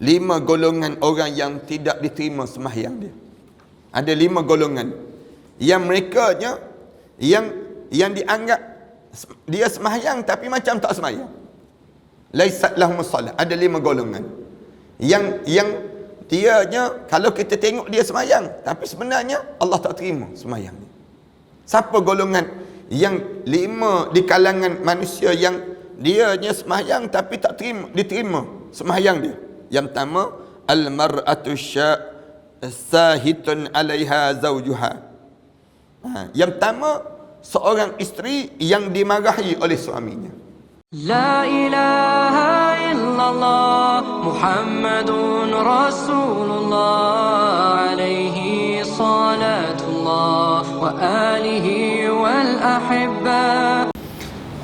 5 golongan orang yang tidak diterima sembahyang dia. Ada 5 golongan yang merekanya yang dianggap dia sembahyang tapi macam tak sembahyang. Laisat lahumus salat. Ada 5 golongan yang dianya kalau kita tengok dia sembahyang tapi sebenarnya Allah tak terima sembahyang dia. Siapa golongan yang 5 di kalangan manusia yang dianya sembahyang tapi tak diterima sembahyang dia? Yang pertama, al-mar'atu sahitun 'alaiha zawjuha. Yang pertama, seorang isteri yang dimarahi oleh suaminya. La ilaha illallah Muhammadun Rasulullah alaihi salatullah wa alihi wal ahibba.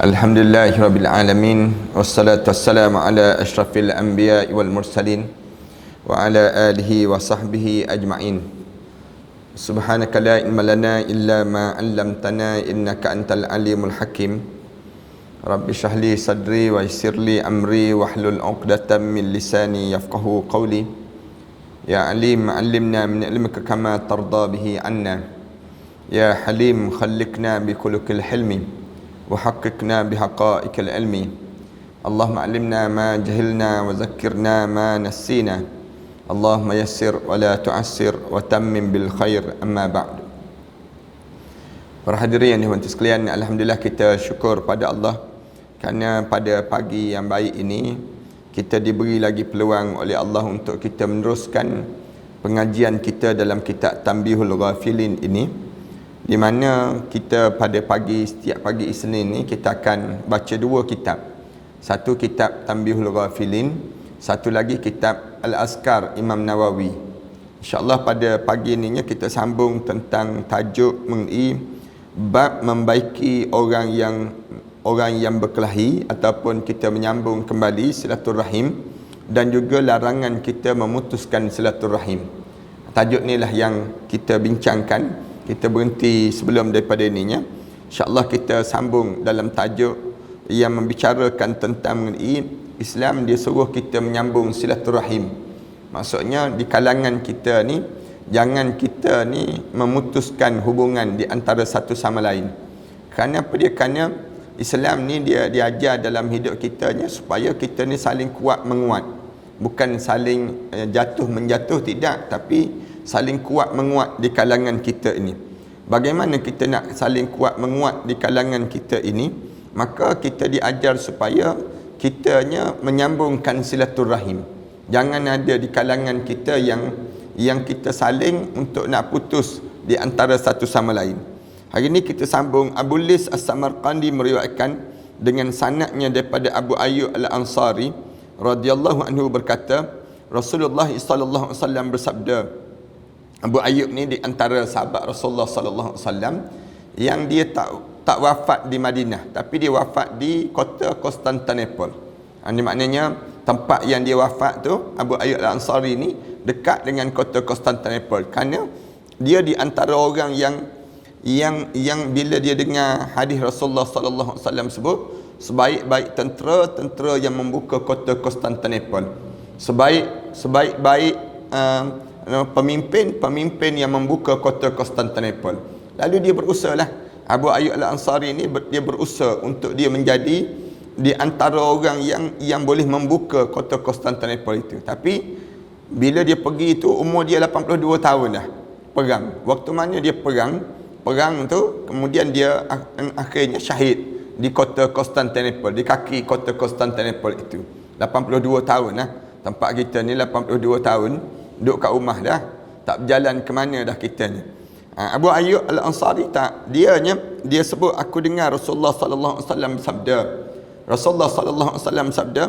Alhamdulillahirabbil alamin wassalatu wassalamu ala asyrafil anbiya'i wal mursalin wa ala alihi wa sahbihi ajma'in. Subhanaka la ilma lana illa ma 'allamtana innaka antal alimul hakim. Rabbi shrah li sadri wa yassir li amri wahlul 'uqdatam min lisani yafqahu qawli. Ya alim 'allimna min ilmika kama tarda bihi 'anna. Ya halim khalliqna bi khuluqil hilmi وحققنا بحقائق العلم اللهم علمنا ما جهلنا وذكرنا ما نسينا اللهم يسر ولا تعسر وتمم بالخير أما بعد. Para hadirin yang dihormati sekalian, alhamdulillah kita syukur pada Allah kerana pada pagi yang baik ini kita diberi lagi peluang oleh Allah untuk kita meneruskan pengajian kita dalam kitab Tanbihul Ghafilin ini, di mana kita pada setiap pagi Isnin ni kita akan baca 2 kitab. Satu kitab Tanbihul Ghafilin, satu lagi kitab Al-Azkar Imam Nawawi. InsyaAllah pada pagi ininya kita sambung tentang tajuk mengenai bab membaiki orang yang berkelahi ataupun kita menyambung kembali silaturahim, dan juga larangan kita memutuskan silaturahim. Tajuk inilah yang kita bincangkan. Kita berhenti sebelum daripada ininya. InsyaAllah kita sambung dalam tajuk yang membicarakan tentang mengenai Islam dia suruh kita menyambung silaturahim. Maksudnya di kalangan kita ni, jangan kita ni memutuskan hubungan di antara satu sama lain. Kerana apa dia? Kerana Islam ni dia diajar dalam hidup kita ni supaya kita ni saling kuat menguat. Bukan saling jatuh menjatuh, tidak, tapi saling kuat menguat di kalangan kita ini. Bagaimana kita nak saling kuat menguat di kalangan kita ini? Maka kita diajar supaya kitanya menyambungkan silaturahim. Jangan ada di kalangan kita yang kita saling untuk nak putus di antara satu sama lain. Hari ini kita sambung. Abu Lis As-Samarqandi meriwayatkan dengan sanadnya daripada Abu Ayyub Al-Ansari radhiyallahu anhu berkata, Rasulullah sallallahu alaihi wasallam bersabda. Abu Ayyub ni di antara sahabat Rasulullah sallallahu alaihi wasallam yang dia tak wafat di Madinah, tapi dia wafat di kota Konstantinopel. Ini maknanya tempat yang dia wafat tu, Abu Ayyub Al-Ansari ni dekat dengan kota Konstantinopel. Kerana dia di antara orang yang bila dia dengar hadis Rasulullah sallallahu alaihi wasallam sebut sebaik-baik tentera yang membuka kota Konstantinopel, sebaik-baik pemimpin yang membuka kota Konstantinopel. Lalu dia berusaha lah, Abu Ayyub Al-Ansari ni dia berusaha untuk dia menjadi di antara orang yang boleh membuka kota Konstantinopel itu. Tapi bila dia pergi itu umur dia 82 tahun dah. Perang. Waktu mana dia perang tu kemudian dia akhirnya syahid di kota Konstantinopel, di kaki kota Konstantinopel itu. 82 tahun lah. Tempat kita ni 82 tahun duduk kat rumah dah, tak berjalan ke mana dah kita ni. Abu Ayyub Al-Ansari dia sebut, aku dengar Rasulullah sallallahu alaihi wasallam sabda. Rasulullah sallallahu alaihi wasallam sabda,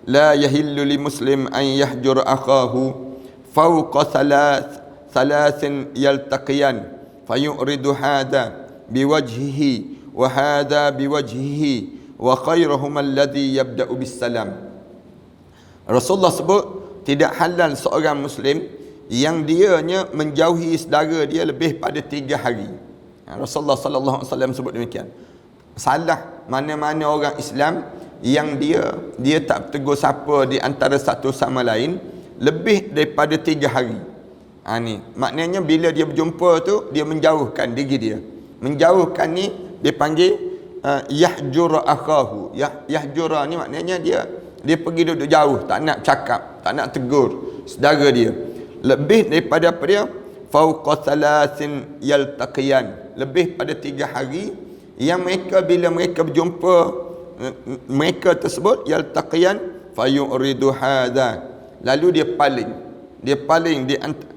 la yahillu li muslim an yahjur akhahu fawqa thalathin yaltaqiyan fayuridu hadha biwajhihi wa hadha biwajhihi wa khairuhum alladhi yabda'u bis salam. Rasulullah sebut tidak halal seorang Muslim yang dianya menjauhi saudara dia lebih pada 3 hari. Rasulullah sallallahu alaihi wasallam sebut demikian. Salah mana-mana orang Islam yang dia tak tegur siapa di antara satu sama lain lebih daripada 3 hari. Ni maknanya bila dia berjumpa tu, dia menjauhkan diri dia. Menjauhkan ni dia panggil yahjura akhahu. Yahjura ni maknanya dia pergi duduk jauh, tak nak cakap, tak nak tegur saudara dia. Lebih daripada apa dia? Fauqa thalathin yaltaqiyan. Lebih pada 3 hari yang mereka bila mereka berjumpa, mereka tersebut yaltaqiyan fayuridu hadha. Lalu dia paling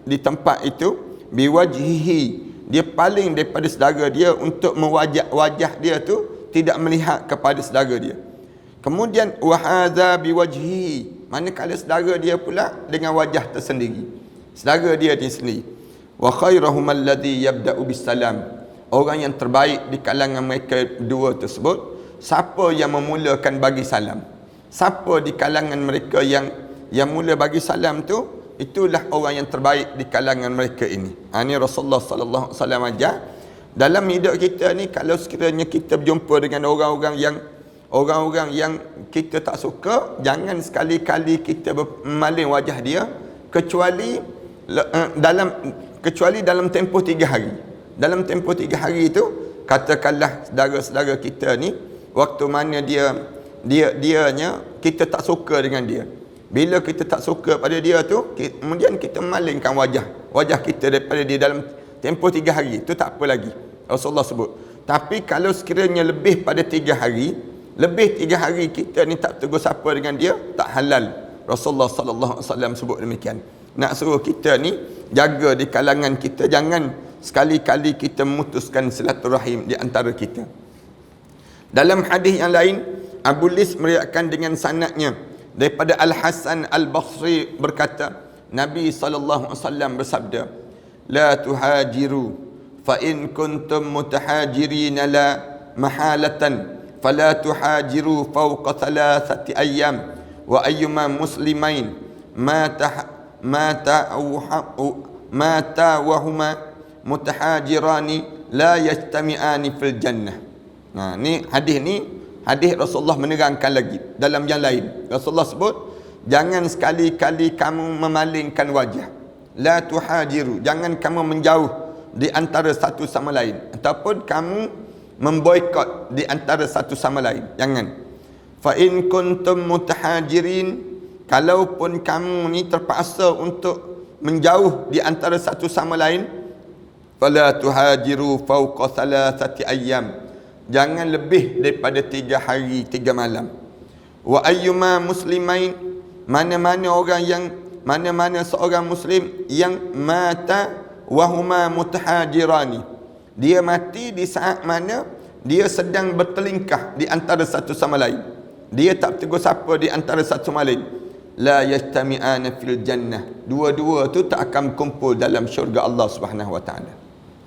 di tempat itu biwajhihi. Dia paling daripada saudara dia untuk wajah dia tu tidak melihat kepada saudara dia. Kemudian wahadha biwajhihi, manakala saudara dia pula dengan wajah tersendiri. Saudara dia sendiri. Wa khairuhum alladhi yabda'u bisalam. Orang yang terbaik di kalangan mereka dua tersebut, siapa yang memulakan bagi salam. Siapa di kalangan mereka yang mula bagi salam tu, itulah orang yang terbaik di kalangan mereka ini. Ini Rasulullah sallallahu alaihi wasallam ajar dalam hidup kita ni, kalau sekiranya kita berjumpa dengan orang-orang yang kita tak suka, jangan sekali-kali kita memaling wajah dia kecuali dalam tempoh 3 hari. Dalam tempoh 3 hari itu, katakanlah saudara-saudara kita ni, waktu mana dianya kita tak suka dengan dia. Bila kita tak suka pada dia tu, kemudian kita memalingkan wajah kita daripada dia dalam tempoh 3 hari, itu tak apa lagi. Rasulullah sebut. Tapi kalau sekiranya lebih pada 3 hari, lebih 3 hari kita ni tak tegur sapa dengan dia, tak halal. Rasulullah sallallahu alaihi wasallam sebut demikian. Nak suruh kita ni jaga di kalangan kita, jangan sekali-kali kita memutuskan silaturahim di antara kita. Dalam hadis yang lain, Abu Lis meriwayatkan dengan sanadnya daripada Al-Hasan Al-Basri berkata, Nabi sallallahu alaihi wasallam bersabda, la tuhajiru fa in kuntum mutahajirina la mahalatan fala tuhajiru fawqa 3 ayyam wa ayyuma muslimain mata wa huma mutahajirani la yajtami'ani fil jannah. Ni hadis Rasulullah menerangkan lagi dalam yang lain. Rasulullah sebut, jangan sekali-kali kamu memalingkan wajah. La tuhajiru, jangan kamu menjauh di antara satu sama lain, ataupun kamu memboikot di antara satu sama lain. Jangan. Fa in kuntum mutahajirin, kalaupun kamu ni terpaksa untuk menjauh di antara satu sama lain, fala tuhajiru fawqa 3 ayyam, jangan lebih daripada 3 hari 3 malam. Wa ayyuma muslimain, mana-mana seorang muslim yang mata wa huma mutahajirani, dia mati di saat mana dia sedang bertelingkah di antara satu sama lain, dia tak tegur siapa di antara satu sama lain, la yajtami'ana fil jannah, dua-dua tu tak akan kumpul dalam syurga Allah Subhanahu wa taala.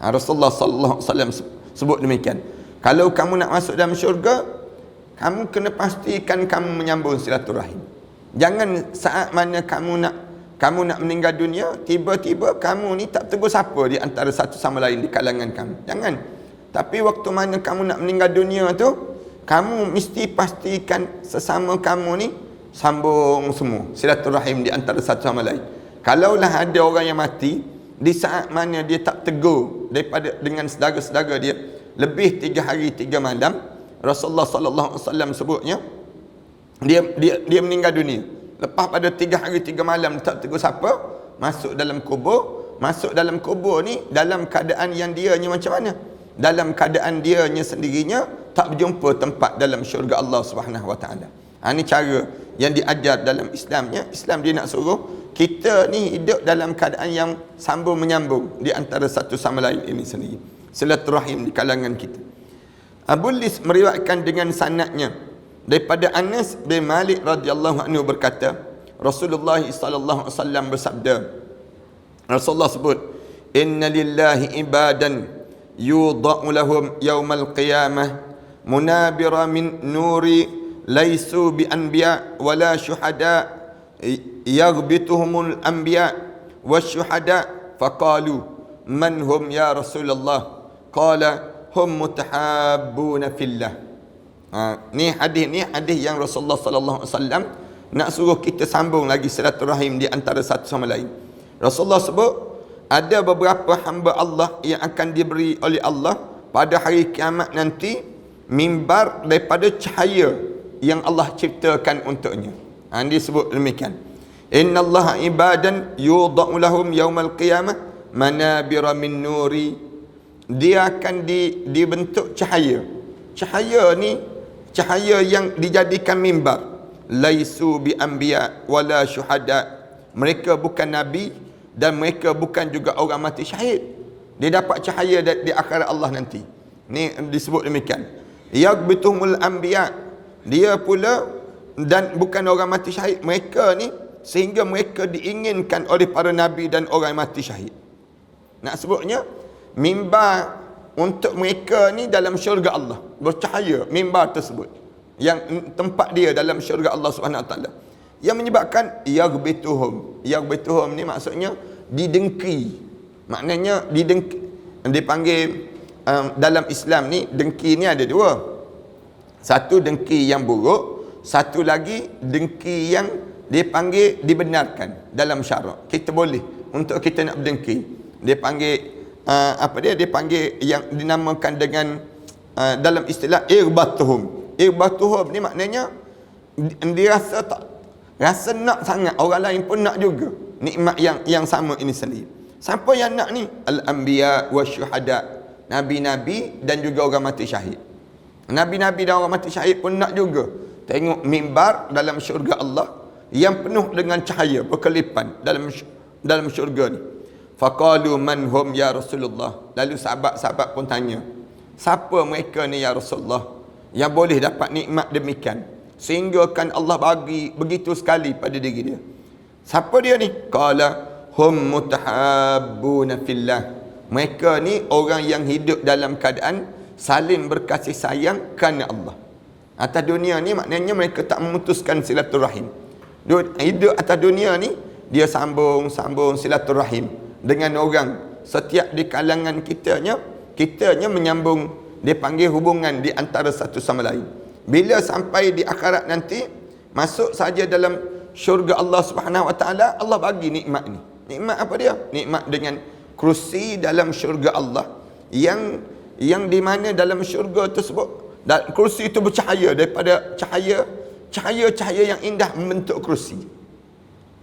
Rasulullah sallallahu alaihi wasallam sebut demikian. Kalau kamu nak masuk dalam syurga, kamu kena pastikan kamu menyambung silaturahim. Jangan saat mana kamu nak meninggal dunia, tiba-tiba kamu ni tak tegur siapa di antara satu sama lain di kalangan kamu. Jangan. Tapi waktu mana kamu nak meninggal dunia tu, kamu mesti pastikan sesama kamu ni sambung semua silaturahim di antara satu sama lain. Kalaulah ada orang yang mati di saat mana dia tak tegur dengan saudara-saudara dia lebih 3 hari 3 malam, Rasulullah sallallahu alaihi wasallam sebutnya, dia meninggal dunia. Lepas pada 3 hari 3 malam tak tegur siapa, masuk dalam kubur. Masuk dalam kubur ni dalam keadaan yang dianya macam mana? Dalam keadaan dianya sendirinya tak berjumpa tempat dalam syurga Allah Subhanahu wa taala. Ini cara yang diajar dalam Islamnya. Islam dia nak suruh kita ni hidup dalam keadaan yang sambung menyambung di antara satu sama lain ini sendiri. Silaturahim di kalangan kita. Abu Lis meriwayatkan dengan sanadnya daripada Anas bin Malik radhiyallahu anhu berkata, Rasulullah sallallahu alaihi wasallam bersabda, Rasulullah sebut, inna lillahi ibadan yudha'u lahum yaumal qiyamah munabira min nuri laisu bi anbiya wala syuhada yaghbituhumul anbiya wasyuhada faqalu man hum ya Rasulullah, qala hum mutahabbuna fillah. Ni hadis yang Rasulullah sallallahu alaihi wasallam nak suruh kita sambung lagi silaturahim di antara satu sama lain. Rasulullah sebut ada beberapa hamba Allah yang akan diberi oleh Allah pada hari kiamat nanti mimbar daripada cahaya yang Allah ciptakan untuknya. Dia sebut demikian. Innallaha ibadan yudha'u lahum yaumal qiyamah manabira min nuri. Dia akan dibentuk cahaya. Cahaya ni cahaya yang dijadikan mimbar. Laisu bi anbiya wala syuhada. Mereka bukan nabi dan mereka bukan juga orang mati syahid. Dia dapat cahaya di akhirat Allah nanti. Ni disebut demikian. Yaghbituhumul anbiya. Dia pula dan bukan orang mati syahid. Mereka ni sehingga mereka diinginkan oleh para nabi dan orang mati syahid. Nak sebutnya mimbar untuk mereka ni dalam syurga Allah, bercahaya mimbar tersebut yang tempat dia dalam syurga Allah Subhanahu Wa Taala. Yang menyebabkan yaghbituhum ni maksudnya didengki. Maknanya didengki, dipanggil dalam Islam ni dengki ni ada dua. Satu dengki yang buruk, satu lagi dengki yang dipanggil dibenarkan dalam syarak. Kita boleh untuk kita nak berdengki. Dia panggil dia panggil yang dinamakan dengan dalam istilah irbatuhum. Irbatuhum ni maknanya dia rasa nak sangat, orang lain pun nak juga nikmat yang sama ini sendiri. Siapa yang nak ni? Al-anbiya wasyuhada. Nabi-nabi dan juga orang mati syahid. Nabi-nabi dan orang mati syahid pun nak juga tengok mimbar dalam syurga Allah yang penuh dengan cahaya berkelipan dalam syurga ni. Faqalu man hum ya Rasulullah. Lalu sahabat-sahabat pun tanya, siapa mereka ni ya Rasulullah yang boleh dapat nikmat demikian sehingga kan Allah bagi begitu sekali pada diri dia? Siapa dia ni? Qala hum mutahabbuna fillah. Mereka ni orang yang hidup dalam keadaan saling berkasih sayang kerana Allah. Atas dunia ni maknanya mereka tak memutuskan silaturahim. Hidup atas dunia ni dia sambung silaturahim dengan orang. Setiap di kalangan kitanya menyambung, dia panggil hubungan di antara satu sama lain. Bila sampai di akhirat nanti, masuk saja dalam syurga Allah Subhanahu Wa Taala, Allah bagi nikmat ni. Nikmat apa dia? Nikmat dengan kerusi dalam syurga Allah yang di mana dalam syurga tersebut kerusi itu bercahaya daripada cahaya yang indah membentuk kerusi.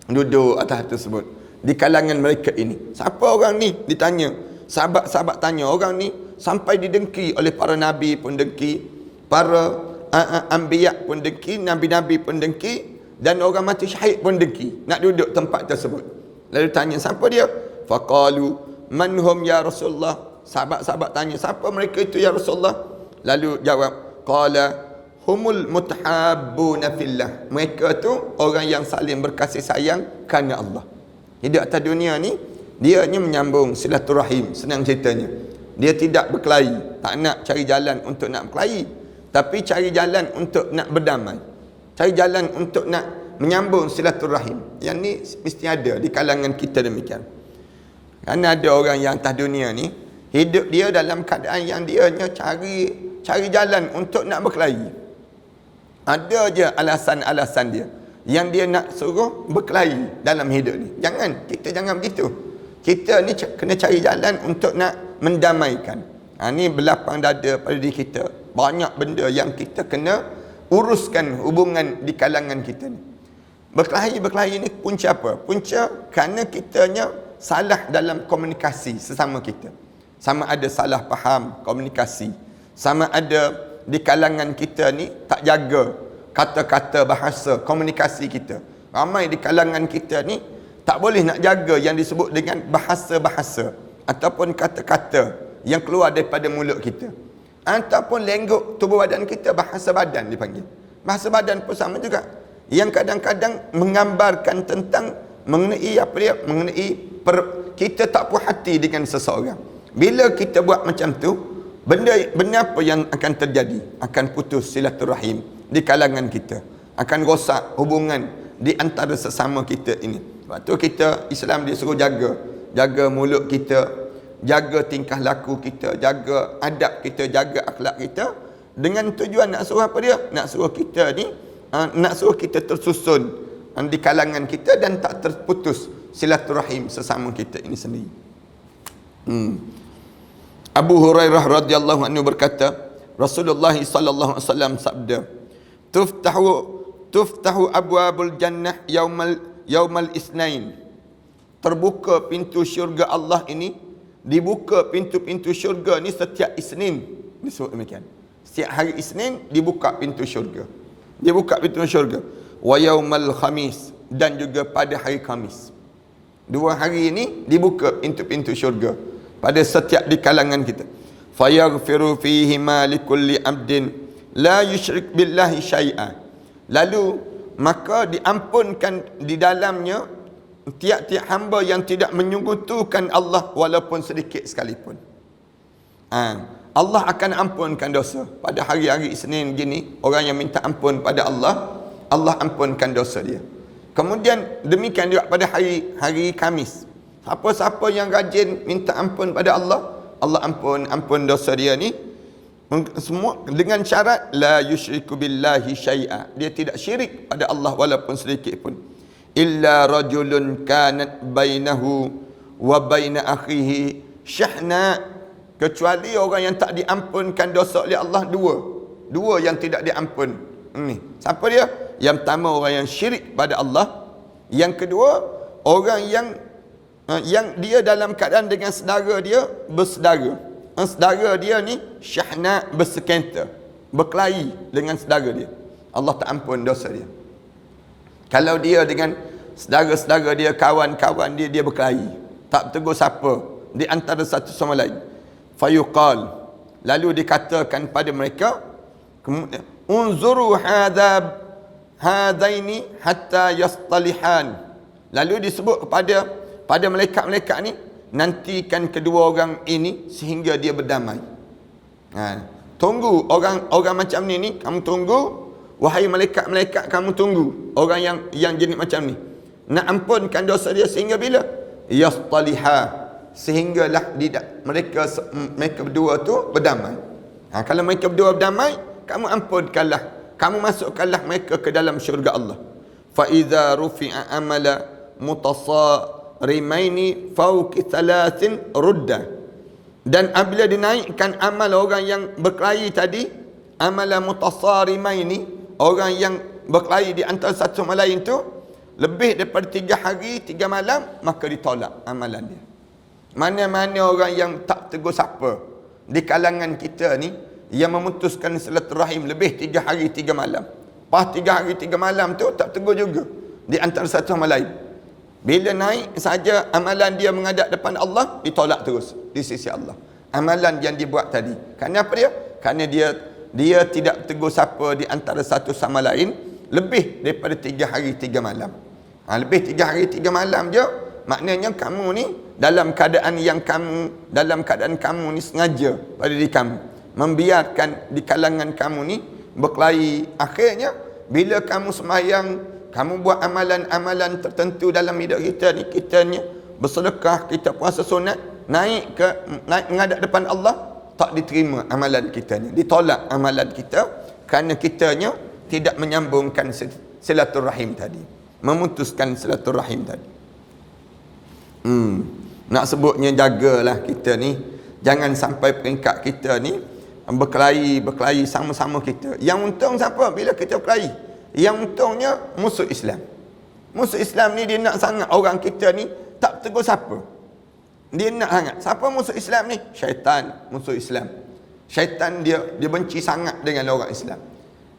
Duduk atas tersebut di kalangan mereka ini. Siapa orang ni? Ditanya. Sahabat-sahabat tanya, orang ni sampai didengki oleh para nabi pun dengki, para anbiya pun dengki, nabi-nabi pun dengki, dan orang mati syahid pun dengki nak duduk tempat tersebut. Lalu tanya, siapa dia? Faqalu man hum ya Rasulullah. Sahabat-sahabat tanya, siapa mereka itu ya Rasulullah? Lalu jawab, qala humul mutahabbuna fillah. Mereka tu orang yang saling berkasih sayang kerana Allah. Hidup atas dunia ni dia hanya menyambung silaturahim, senang ceritanya. Dia tidak berkelahi, tak nak cari jalan untuk nak berkelahi, tapi cari jalan untuk nak berdamai, cari jalan untuk nak menyambung silaturahim. Yang ni mesti ada di kalangan kita demikian. Kerana ada orang yang atas dunia ni hidup dia dalam keadaan yang dia hanya cari jalan untuk nak berkelahi. Ada je alasan-alasan dia yang dia nak suruh berkelahi dalam hidup ni. Kita jangan begitu. Kita ni kena cari jalan untuk nak mendamaikan. Ni berlapang dada pada diri kita. Banyak benda yang kita kena uruskan hubungan di kalangan kita ni. Berkelahi ni punca apa? Punca kerana kitanya salah dalam komunikasi sesama kita. Sama ada salah faham komunikasi, sama ada di kalangan kita ni tak jaga kata-kata bahasa komunikasi kita. Ramai di kalangan kita ni tak boleh nak jaga yang disebut dengan bahasa-bahasa ataupun kata-kata yang keluar daripada mulut kita, ataupun lenggok tubuh badan kita, bahasa badan dipanggil. Bahasa badan pun sama juga, yang kadang-kadang menggambarkan tentang mengenai kita tak puas hati dengan seseorang. Bila kita buat macam tu, benda apa yang akan terjadi? Akan putus silaturahim di kalangan kita, akan rosak hubungan di antara sesama kita ini. Sebab tu kita, Islam dia suruh jaga mulut kita, jaga tingkah laku kita, jaga adab kita, jaga akhlak kita, dengan tujuan nak suruh apa dia? Nak suruh kita ni nak suruh kita tersusun di kalangan kita dan tak terputus silaturahim sesama kita ini sendiri. Abu Hurairah radhiyallahu anhu berkata, Rasulullah sallallahu alaihi wasallam sabda, tuftahu abwabul jannah yaumal isnain. Terbuka pintu syurga Allah ini, dibuka pintu-pintu syurga ni setiap Isnin. Disebut demikian. Setiap hari Isnin dibuka pintu syurga. Dibuka pintu syurga. Wa yaumal khamis, dan juga pada hari Khamis. 2 hari ini dibuka pintu-pintu syurga pada setiap di kalangan kita. Fayaghfiru fihi ma likulli abdin la yusyrik billahi syai'a. Lalu maka diampunkan di dalamnya tiap-tiap hamba yang tidak menyekutukan Allah walaupun sedikit sekalipun. Allah akan ampunkan dosa. Pada hari-hari Isnin gini, orang yang minta ampun pada Allah, Allah ampunkan dosa dia. Kemudian demikian juga pada hari Khamis. Siapa-siapa yang rajin minta ampun pada Allah, Allah ampun dosa dia ni. Semua dengan syarat la yusyriku billahi syai'a. Dia tidak syirik pada Allah walaupun sedikit pun. Illa rajulun kanat bainahu wa baina akhihi syahna. Kecuali orang yang tak diampunkan dosa oleh Allah, dua yang tidak diampun. Ni siapa dia? Yang pertama orang yang syirik pada Allah. Yang kedua orang yang dia dalam keadaan dengan saudara dia bersaudara. Saudara dia ni syahna, bersekenta, berkelahi dengan saudara dia. Allah tak ampun dosa dia. Kalau dia dengan saudara-saudara dia, kawan-kawan dia berkelahi, tak tegur siapa di antara satu sama lain. Fayuqal, lalu dikatakan pada mereka, unzuru hadaini hatta yastalihan. Lalu disebut pada malaikat-malaikat ni, nantikan kedua orang ini sehingga dia berdamai. Tunggu orang macam ni kamu tunggu. Wahai malaikat-malaikat, kamu tunggu orang yang jenis macam ni. Nak ampunkan dosa dia sehingga bila? Yastaliha, sehinggalah mereka berdua tu berdamai. Kalau mereka berdua berdamai, kamu ampunkanlah, kamu masukkanlah mereka ke dalam syurga Allah. Fa idza rufi'a amala mutasarimaini fawqi thalathin rudda. Dan apabila dinaikkan amal orang yang berkelahi tadi, amala mutasarimaini, orang yang berkelahi di antara satu sama lain tu lebih daripada 3 hari 3 malam, maka ditolak amalan dia. Mana-mana orang yang tak tegur siapa di kalangan kita ni yang memutuskan silaturahim lebih 3 hari 3 malam, pas 3 hari 3 malam tu tak tegur juga di antara satu sama lain, bila naik saja amalan dia menghadap depan Allah, ditolak terus di sisi Allah amalan yang dibuat tadi. Kerana apa dia? Kerana dia tidak tegur siapa di antara satu sama lain lebih daripada 3 hari 3 malam. Lebih 3 hari 3 malam je, maknanya kamu ni dalam keadaan kamu ni sengaja pada diri kamu membiarkan di kalangan kamu ni berkelahi. Akhirnya bila kamu sembahyang, kamu buat amalan-amalan tertentu dalam hidup kita ni, kita ni bersedekah, kita puasa sunat, naik menghadap depan Allah, tak diterima amalan kita ni, ditolak amalan kita kerana kitanya tidak menyambungkan silaturahim tadi, memutuskan silaturahim tadi. Nak sebutnya jagalah kita ni, jangan sampai peringkat kita ni berkelahi sama-sama kita. Yang untung siapa bila kita berkelahi? Yang untungnya musuh Islam. Musuh Islam ni dia nak sangat orang kita ni tak tegur siapa. Dia nak sangat. Siapa musuh Islam ni? Syaitan, musuh Islam. Syaitan dia benci sangat dengan orang Islam.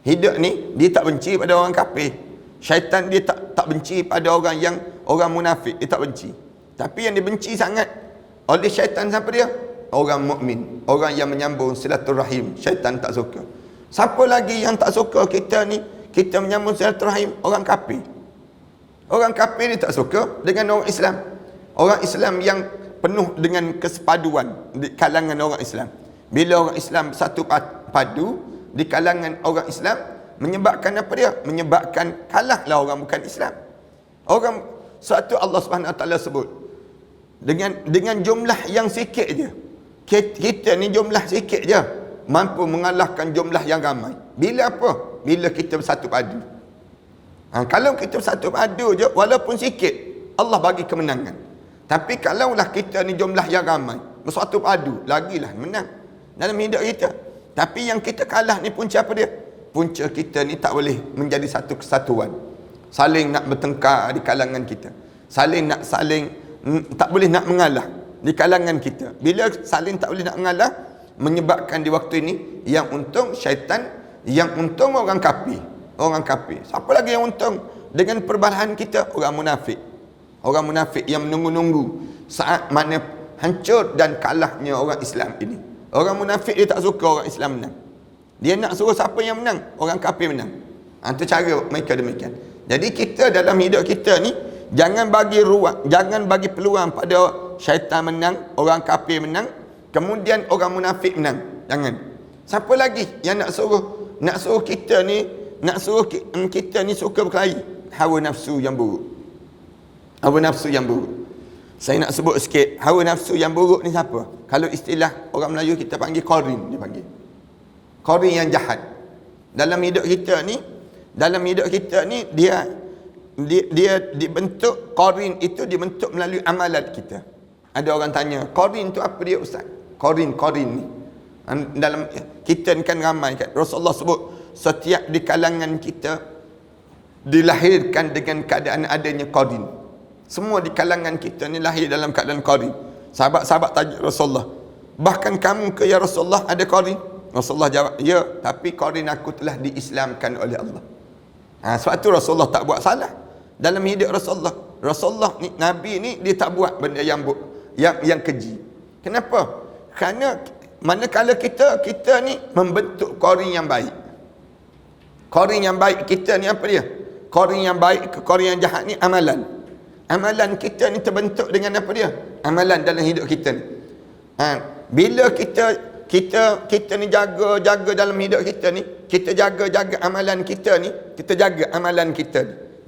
Hidup ni dia tak benci pada orang kafir. Syaitan dia tak benci pada orang munafik, dia tak benci. Tapi yang dibenci sangat oleh syaitan siapa dia? Orang mukmin, orang yang menyambung silaturahim. Syaitan tak suka. Siapa lagi yang tak suka kita ni? Kita menyambung silaturahim, orang kafir. Orang kafir ni tak suka dengan orang Islam. Orang Islam yang penuh dengan kesepaduan di kalangan orang Islam. Bila orang Islam satu padu di kalangan orang Islam, menyebabkan apa dia? Menyebabkan kalahlah orang bukan Islam. Orang suatu Allah Subhanahu Wa Taala sebut dengan jumlah yang sikit je. Kita ni jumlah sikit je mampu mengalahkan jumlah yang ramai. Bila apa? Bila kita bersatu padu. Kalau kita bersatu padu je, walaupun sikit, Allah bagi kemenangan. Tapi kalaulah kita ni jumlah yang ramai, bersatu padu, lagilah menang dalam hidup kita. Tapi yang kita kalah ni punca apa dia? Punca kita ni tak boleh menjadi satu kesatuan. Saling nak bertengkar di kalangan kita. Saling tak boleh nak mengalah di kalangan kita. Bila saling tak boleh nak mengalah, menyebabkan di waktu ini yang untung syaitan, yang untung orang kafir. Orang kafir. Siapa lagi yang untung dengan perbalahan kita? Orang munafik. Orang munafik yang menunggu-nunggu saat mana hancur dan kalahnya orang Islam ini. Orang munafik dia tak suka orang Islam menang. Dia nak suruh siapa yang menang? Orang kafir menang. Itu cara mereka demikian. Jadi kita dalam hidup kita ni, jangan bagi ruang, jangan bagi peluang pada syaitan menang, orang kafir menang, kemudian orang munafik menang. Jangan. Siapa lagi yang nak suruh kita ni suka berkelahi? Hawa nafsu yang buruk. Hawa nafsu yang buruk. Saya nak sebut sikit, hawa nafsu yang buruk ni siapa? Kalau istilah orang Melayu kita panggil qarin, dia panggil. Qarin yang jahat. Dalam hidup kita ni dia dibentuk, qarin itu dibentuk melalui amalan kita. Ada orang tanya, qarin tu apa dia ustaz? Qarin ni. Dalam kita ni kan ramai kan. Rasulullah sebut setiap di kalangan kita dilahirkan dengan keadaan adanya qarin. Semua di kalangan kita ni lahir dalam keadaan qarin. Sahabat-sahabat tanya Rasulullah, bahkan kamu ke ya Rasulullah ada qarin? Rasulullah jawab, ya, tapi qarin aku telah diislamkan oleh Allah. Sebab tu Rasulullah tak buat salah dalam hidup Rasulullah. Rasulullah ni, Nabi ni, dia tak buat benda yang keji. Kenapa? Kerana manakala kita ni membentuk qarin yang baik. Qarin yang baik kita ni apa dia? Qarin yang baik ke qarin yang jahat ni amalan. Amalan kita ni terbentuk dengan apa dia? Amalan dalam hidup kita ni. Bila kita ni jaga dalam hidup kita ni, kita jaga amalan kita ni,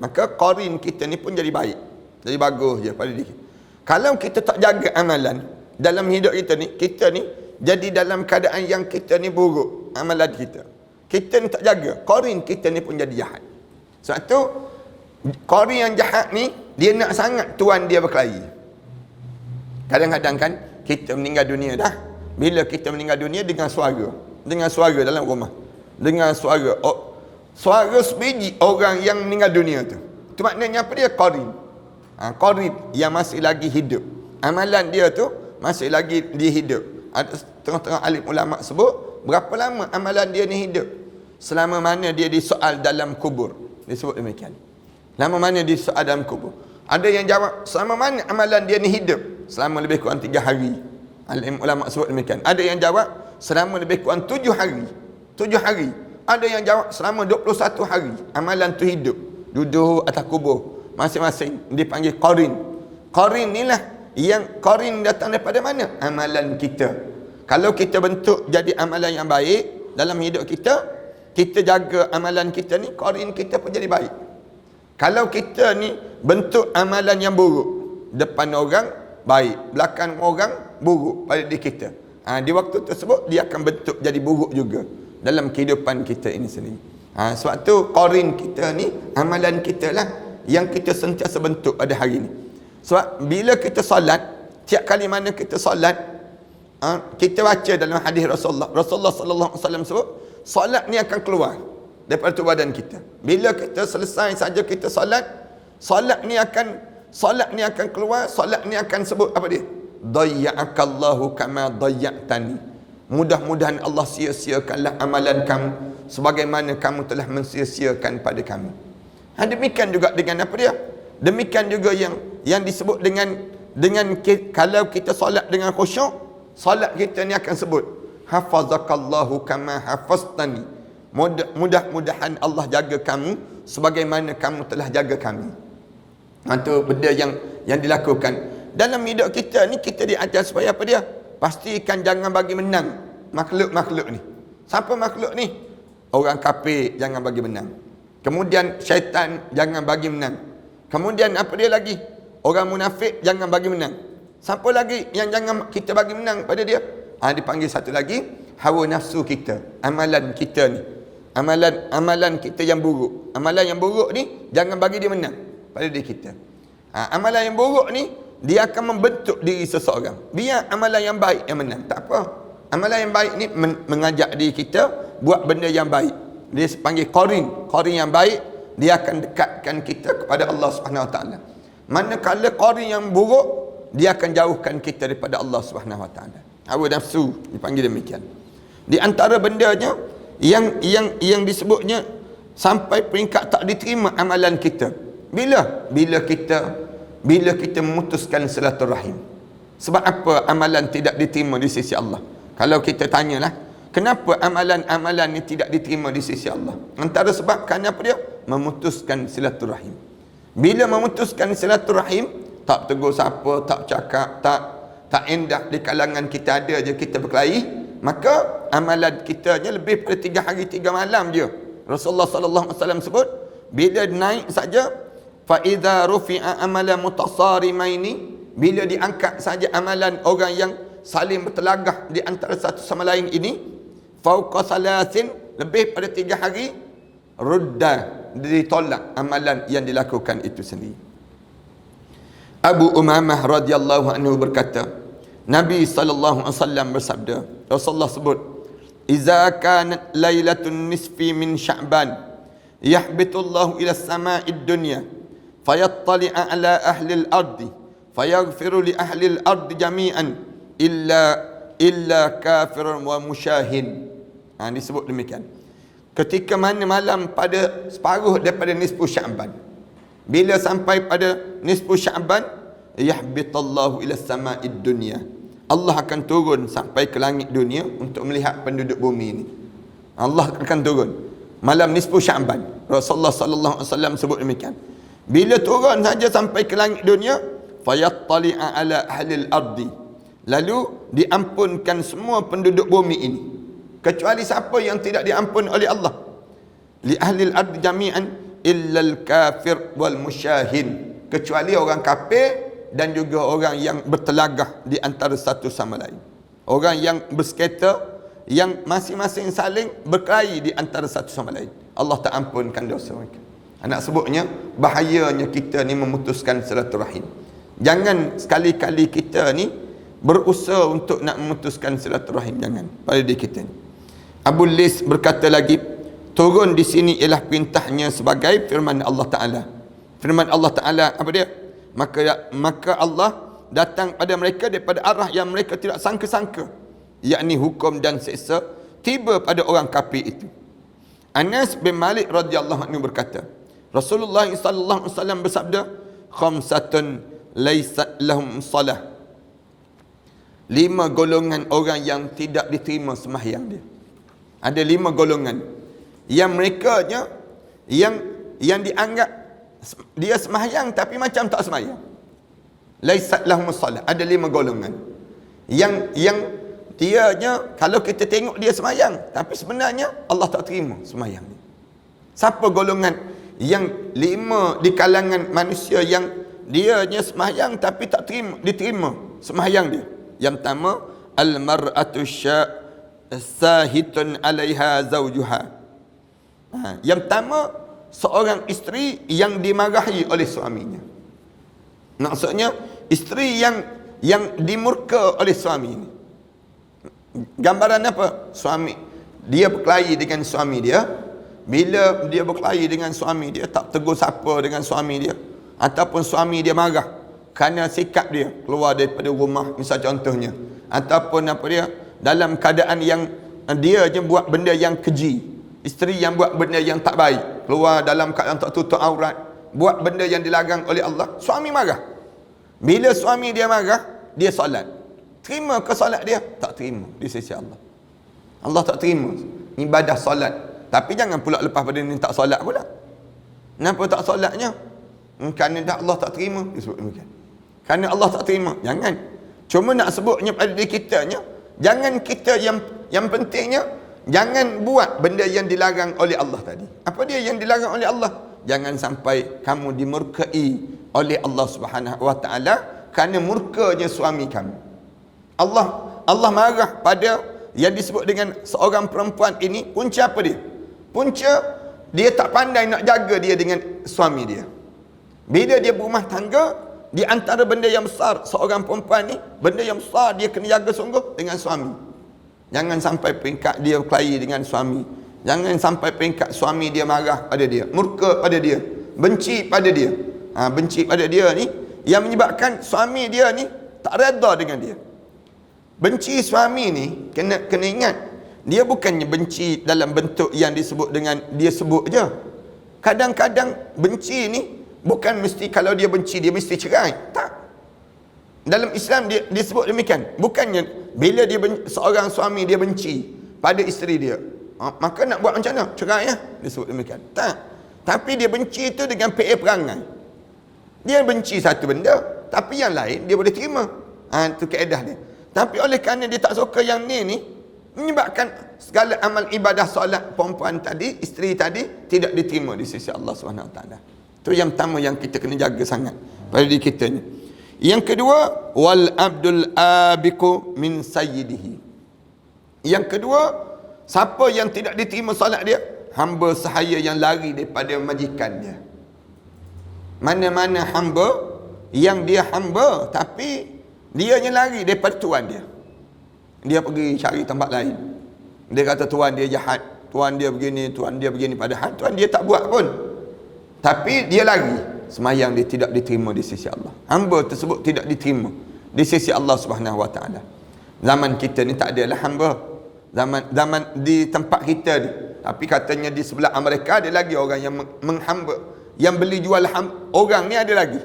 maka qarin kita ni pun jadi baik. Jadi bagus je pada diri. Kalau kita tak jaga amalan dalam hidup kita ni jadi dalam keadaan yang kita ni buruk, amalan kita. Kita ni tak jaga, qarin kita ni pun jadi jahat. Sebab tu qarin yang jahat ni, dia nak sangat tuan dia berkelahi. Kadang-kadang kan kita meninggal dunia dah. Bila kita meninggal dunia dengan suara dalam rumah, dengan suara sebiji orang yang meninggal dunia tu. Itu maknanya apa dia? Qarin. Qarin yang masih lagi hidup. Amalan dia tu masih lagi dia hidup. Ada tengah-tengah alim ulama sebut, berapa lama amalan dia ni hidup? Selama mana dia disoal dalam kubur. Dia sebut demikian. Lama mana dia disoal dalam kubur. Ada yang jawab, selama mana amalan dia ni hidup? Selama lebih kurang 3 hari. Alim ulama sebut demikian. Ada yang jawab, selama lebih kurang 7 hari. 7 hari. Ada yang jawab, selama 21 hari. Amalan tu hidup. Duduk atas kubur. Masing-masing dipanggil qarin. Qarin inilah yang qarin datang daripada mana? Amalan kita. Kalau kita bentuk jadi amalan yang baik dalam hidup kita, kita jaga amalan kita ni, qarin kita pun jadi baik. Kalau kita ni bentuk amalan yang buruk, depan orang baik, belakang orang buruk pada diri kita, di waktu tersebut dia akan bentuk jadi buruk juga dalam kehidupan kita ini sendiri. Sebab tu qarin kita ni, amalan kita lah yang kita sentiasa bentuk pada hari ini. Sebab bila kita solat, tiap kali mana kita solat, kita baca dalam hadis Rasulullah sallallahu alaihi wasallam sebut, solat ni akan keluar daripada tubuh badan kita. Bila kita selesai saja kita solat ni akan keluar, solat ni akan sebut apa dia? Dayya'akallahu kama dayya'tani. Mudah-mudahan Allah sia-siakanlah amalan kamu sebagaimana kamu telah mensia-siakan pada kami. Demikian juga dengan apa dia? Demikian juga yang disebut dengan kalau kita solat dengan khusyuk, solat kita ni akan sebut hafazakallahu kama hafaztani. Mudah-mudahan Allah jaga kamu sebagaimana kamu telah jaga kami. Itu benda yang dilakukan dalam hidup kita ni. Kita diajar supaya apa dia? Pastikan jangan bagi menang makhluk-makhluk ni. Siapa makhluk ni? Orang kafir jangan bagi menang. Kemudian syaitan jangan bagi menang. Kemudian apa dia lagi? Orang munafik jangan bagi menang. Siapa lagi yang jangan kita bagi menang pada dia? Dipanggil satu lagi, hawa nafsu kita, amalan kita ni. Amalan kita yang buruk. Amalan yang buruk ni jangan bagi dia menang pada diri kita. Amalan yang buruk ni dia akan membentuk diri seseorang. Biar amalan yang baik yang menang, tak apa. Amalan yang baik ni mengajak diri kita buat benda yang baik. Dia panggil qarin yang baik, dia akan dekatkan kita kepada Allah Subhanahu Wa Taala. Manakala qarin yang buruk, dia akan jauhkan kita daripada Allah Subhanahu Wa Taala. Hawa nafsu dipanggil demikian. Di antara bendanya yang disebutnya sampai peringkat tak diterima amalan kita. Bila kita memutuskan silaturahim. Sebab apa amalan tidak diterima di sisi Allah? Kalau kita tanyalah, kenapa amalan-amalan ni tidak diterima di sisi Allah? Antara sebab kenapa dia memutuskan silaturahim. Bila memutuskan silaturahim, tak tegur siapa, tak cakap, tak endah di kalangan kita ada je kita berkelahi, maka amalan kitanya lebih pada 3 hari 3 malam je. Rasulullah sallallahu alaihi wasallam sebut, bila naik saja fa idza rufi'a amala mutasarimaini, bila diangkat saja amalan orang yang saling bertelagah di antara satu sama lain ini, fauqa salasin, lebih pada 3 hari, rudda, ditolak amalan yang dilakukan itu sendiri. Abu Umamah radhiyallahu anhu berkata, Nabi sallallahu alaihi wasallam bersabda, Rasulullah sebut, "Iza kanat lailatun nisfi min Sya'ban, yahbitullahu ila sama'id dunya, fayattali'a ala ahli al-ardi, fayaghfiru li ahli al-ardi jami'an illa kafirun wa musyahin." Disebut demikian. Ketika mana malam pada separuh daripada nisfu Sya'ban, bila sampai pada nisfu Sya'ban, yahbitallahu ila sama'id dunya, Allah akan turun sampai ke langit dunia untuk melihat penduduk bumi ini. Allah akan turun malam nisfu Sya'ban. Rasulullah sallallahu alaihi wasallam sebut demikian. Bila turun saja sampai ke langit dunia, fayattali'a ala ahli al-ardi, lalu diampunkan semua penduduk bumi ini, kecuali siapa yang tidak diampun oleh Allah. Li ahli al-ardi jami'an illa al-kafir wal musyahin, kecuali orang kafir dan juga orang yang bertelagah di antara satu sama lain. Orang yang bersekata, yang masing-masing saling berkelahi di antara satu sama lain, Allah tak ampunkan dosa mereka. Nak sebutnya bahayanya kita ni memutuskan silaturahim. Jangan sekali-kali kita ni berusaha untuk nak memutuskan silaturahim, jangan pada diri kita ni. Abu Lis berkata lagi, turun di sini ialah perintahnya sebagai firman Allah Ta'ala. Firman Allah Ta'ala apa dia? Maka Allah datang pada mereka daripada arah yang mereka tidak sangka-sangka, yakni hukum dan seksa tiba pada orang kafir itu. Anas bin Malik radhiyallahu anhu berkata, Rasulullah sallallahu alaihi wasallam bersabda, khamsatun laysat lahum salah, 5 golongan orang yang tidak diterima sembahyang dia. Ada 5 golongan yang mereka yang dianggap dia sembahyang tapi macam tak sembahyang. Laisat lahum salah. Ada 5 golongan yang dianya kalau kita tengok dia sembahyang tapi sebenarnya Allah tak terima sembahyang dia. Siapa golongan yang 5 di kalangan manusia yang dianya sembahyang tapi tak diterima sembahyang dia? Yang pertama, al-mar'atu sahitun 'alaiha zawjuha. Yang pertama, seorang isteri yang dimarahi oleh suaminya. Maksudnya isteri yang dimurka oleh suami ini. Gambaran apa? Suami dia berkelahi dengan suami dia. Bila dia berkelahi dengan suami dia, tak tegur siapa dengan suami dia, ataupun suami dia marah kerana sikap dia keluar daripada rumah, misal contohnya, ataupun apa dia dalam keadaan yang dia je buat benda yang keji, isteri yang buat benda yang tak baik, keluar dalam keadaan tak tutup aurat, buat benda yang dilarang oleh Allah, suami marah. Bila suami dia marah, dia solat. Terima ke solat dia? Tak terima di sisi Allah. Allah tak terima ibadah solat. Tapi jangan pula lepas pada ni tak solat pula. Kenapa tak solatnya? Kerana Allah tak terima, disebut demikian. Kerana Allah tak terima, jangan. Cuma nak sebutnya pada diri kitanya, jangan kita yang pentingnya jangan buat benda yang dilarang oleh Allah tadi. Apa dia yang dilarang oleh Allah? Jangan sampai kamu dimurkai oleh Allah Subhanahu wa taala kerana murkanya suami kamu. Allah marah pada yang disebut dengan seorang perempuan ini. Punca apa dia? Punca, dia tak pandai nak jaga dia dengan suami dia. Bila dia berumah tangga, di antara benda yang besar seorang perempuan ni, benda yang besar dia kena jaga sungguh dengan suami. Jangan sampai peringkat dia berkelahi dengan suami. Jangan sampai peringkat suami dia marah pada dia, murka pada dia, benci pada dia. Benci pada dia ni yang menyebabkan suami dia ni tak redha dengan dia. Benci suami ni kena ingat, dia bukannya benci dalam bentuk yang disebut dengan dia sebut je. Kadang-kadang benci ni bukan mesti kalau dia benci dia mesti cerai. Tak. Dalam Islam dia disebut demikian. Bukannya bila dia seorang suami dia benci pada isteri dia, maka nak buat macam mana? Cerai ya. Disebut demikian. Tak. Tapi dia benci itu dengan PA perangai. Dia benci satu benda, tapi yang lain dia boleh terima. Itu kaedah dia. Tapi oleh kerana dia tak suka yang ni menyebabkan segala amal ibadah solat perempuan tadi, isteri tadi tidak diterima di sisi Allah SWT. Itu yang pertama yang kita kena jaga sangat pada diri kita ni. Yang kedua, wal abdul abiku min sayyidihi. Yang kedua, siapa yang tidak diterima solat dia? Hamba sahaya yang lari daripada majikan dia. Mana-mana hamba yang dia hamba tapi dia yang lari daripada tuan dia. Dia pergi cari tempat lain. Dia kata tuan dia jahat, tuan dia begini, padahal tuan dia tak buat pun. Tapi dia lari. Semayang dia tidak diterima di sisi Allah. Hamba tersebut tidak diterima di sisi Allah Subhanahu Wa Taala. Zaman kita ni tak adalah hamba. Zaman di tempat kita ni. Tapi katanya di sebelah Amerika ada lagi orang yang menghamba, yang beli jual orang ni ada lagi.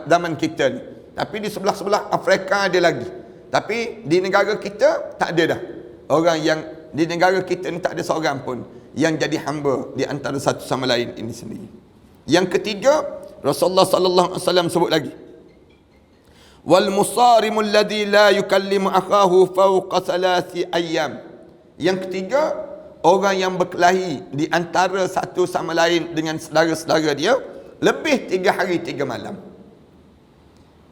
Zaman kita ni. Tapi di sebelah-sebelah Afrika ada lagi. Tapi di negara kita tak ada dah. Orang yang di negara kita ni tak ada seorang pun yang jadi hamba di antara satu sama lain ini sendiri. Yang ketiga, Rasulullah sallallahu alaihi wasallam sebut lagi. Wal musarimu alladhi la yukallimu akhahu fawqa 3 ayyam. Yang ketiga, orang yang berkelahi di antara satu sama lain dengan saudara-saudara dia lebih 3 hari 3 malam.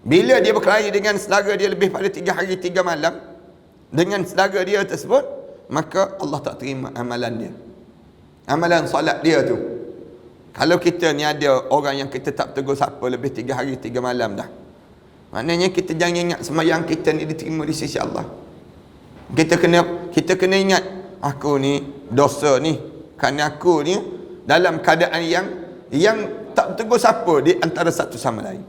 Bila dia berkelahi dengan saudara dia lebih pada 3 hari 3 malam dengan saudara dia tersebut, maka Allah tak terima amalan dia. Amalan solat dia tu. Kalau kita ni ada orang yang kita tak tegur siapa lebih 3 hari 3 malam dah, maknanya kita jangan ingat sembahyang kita ni diterima di sisi Allah. Kita kena ingat, aku ni dosa ni kerana aku ni dalam keadaan yang tak tegur siapa di antara satu sama lain.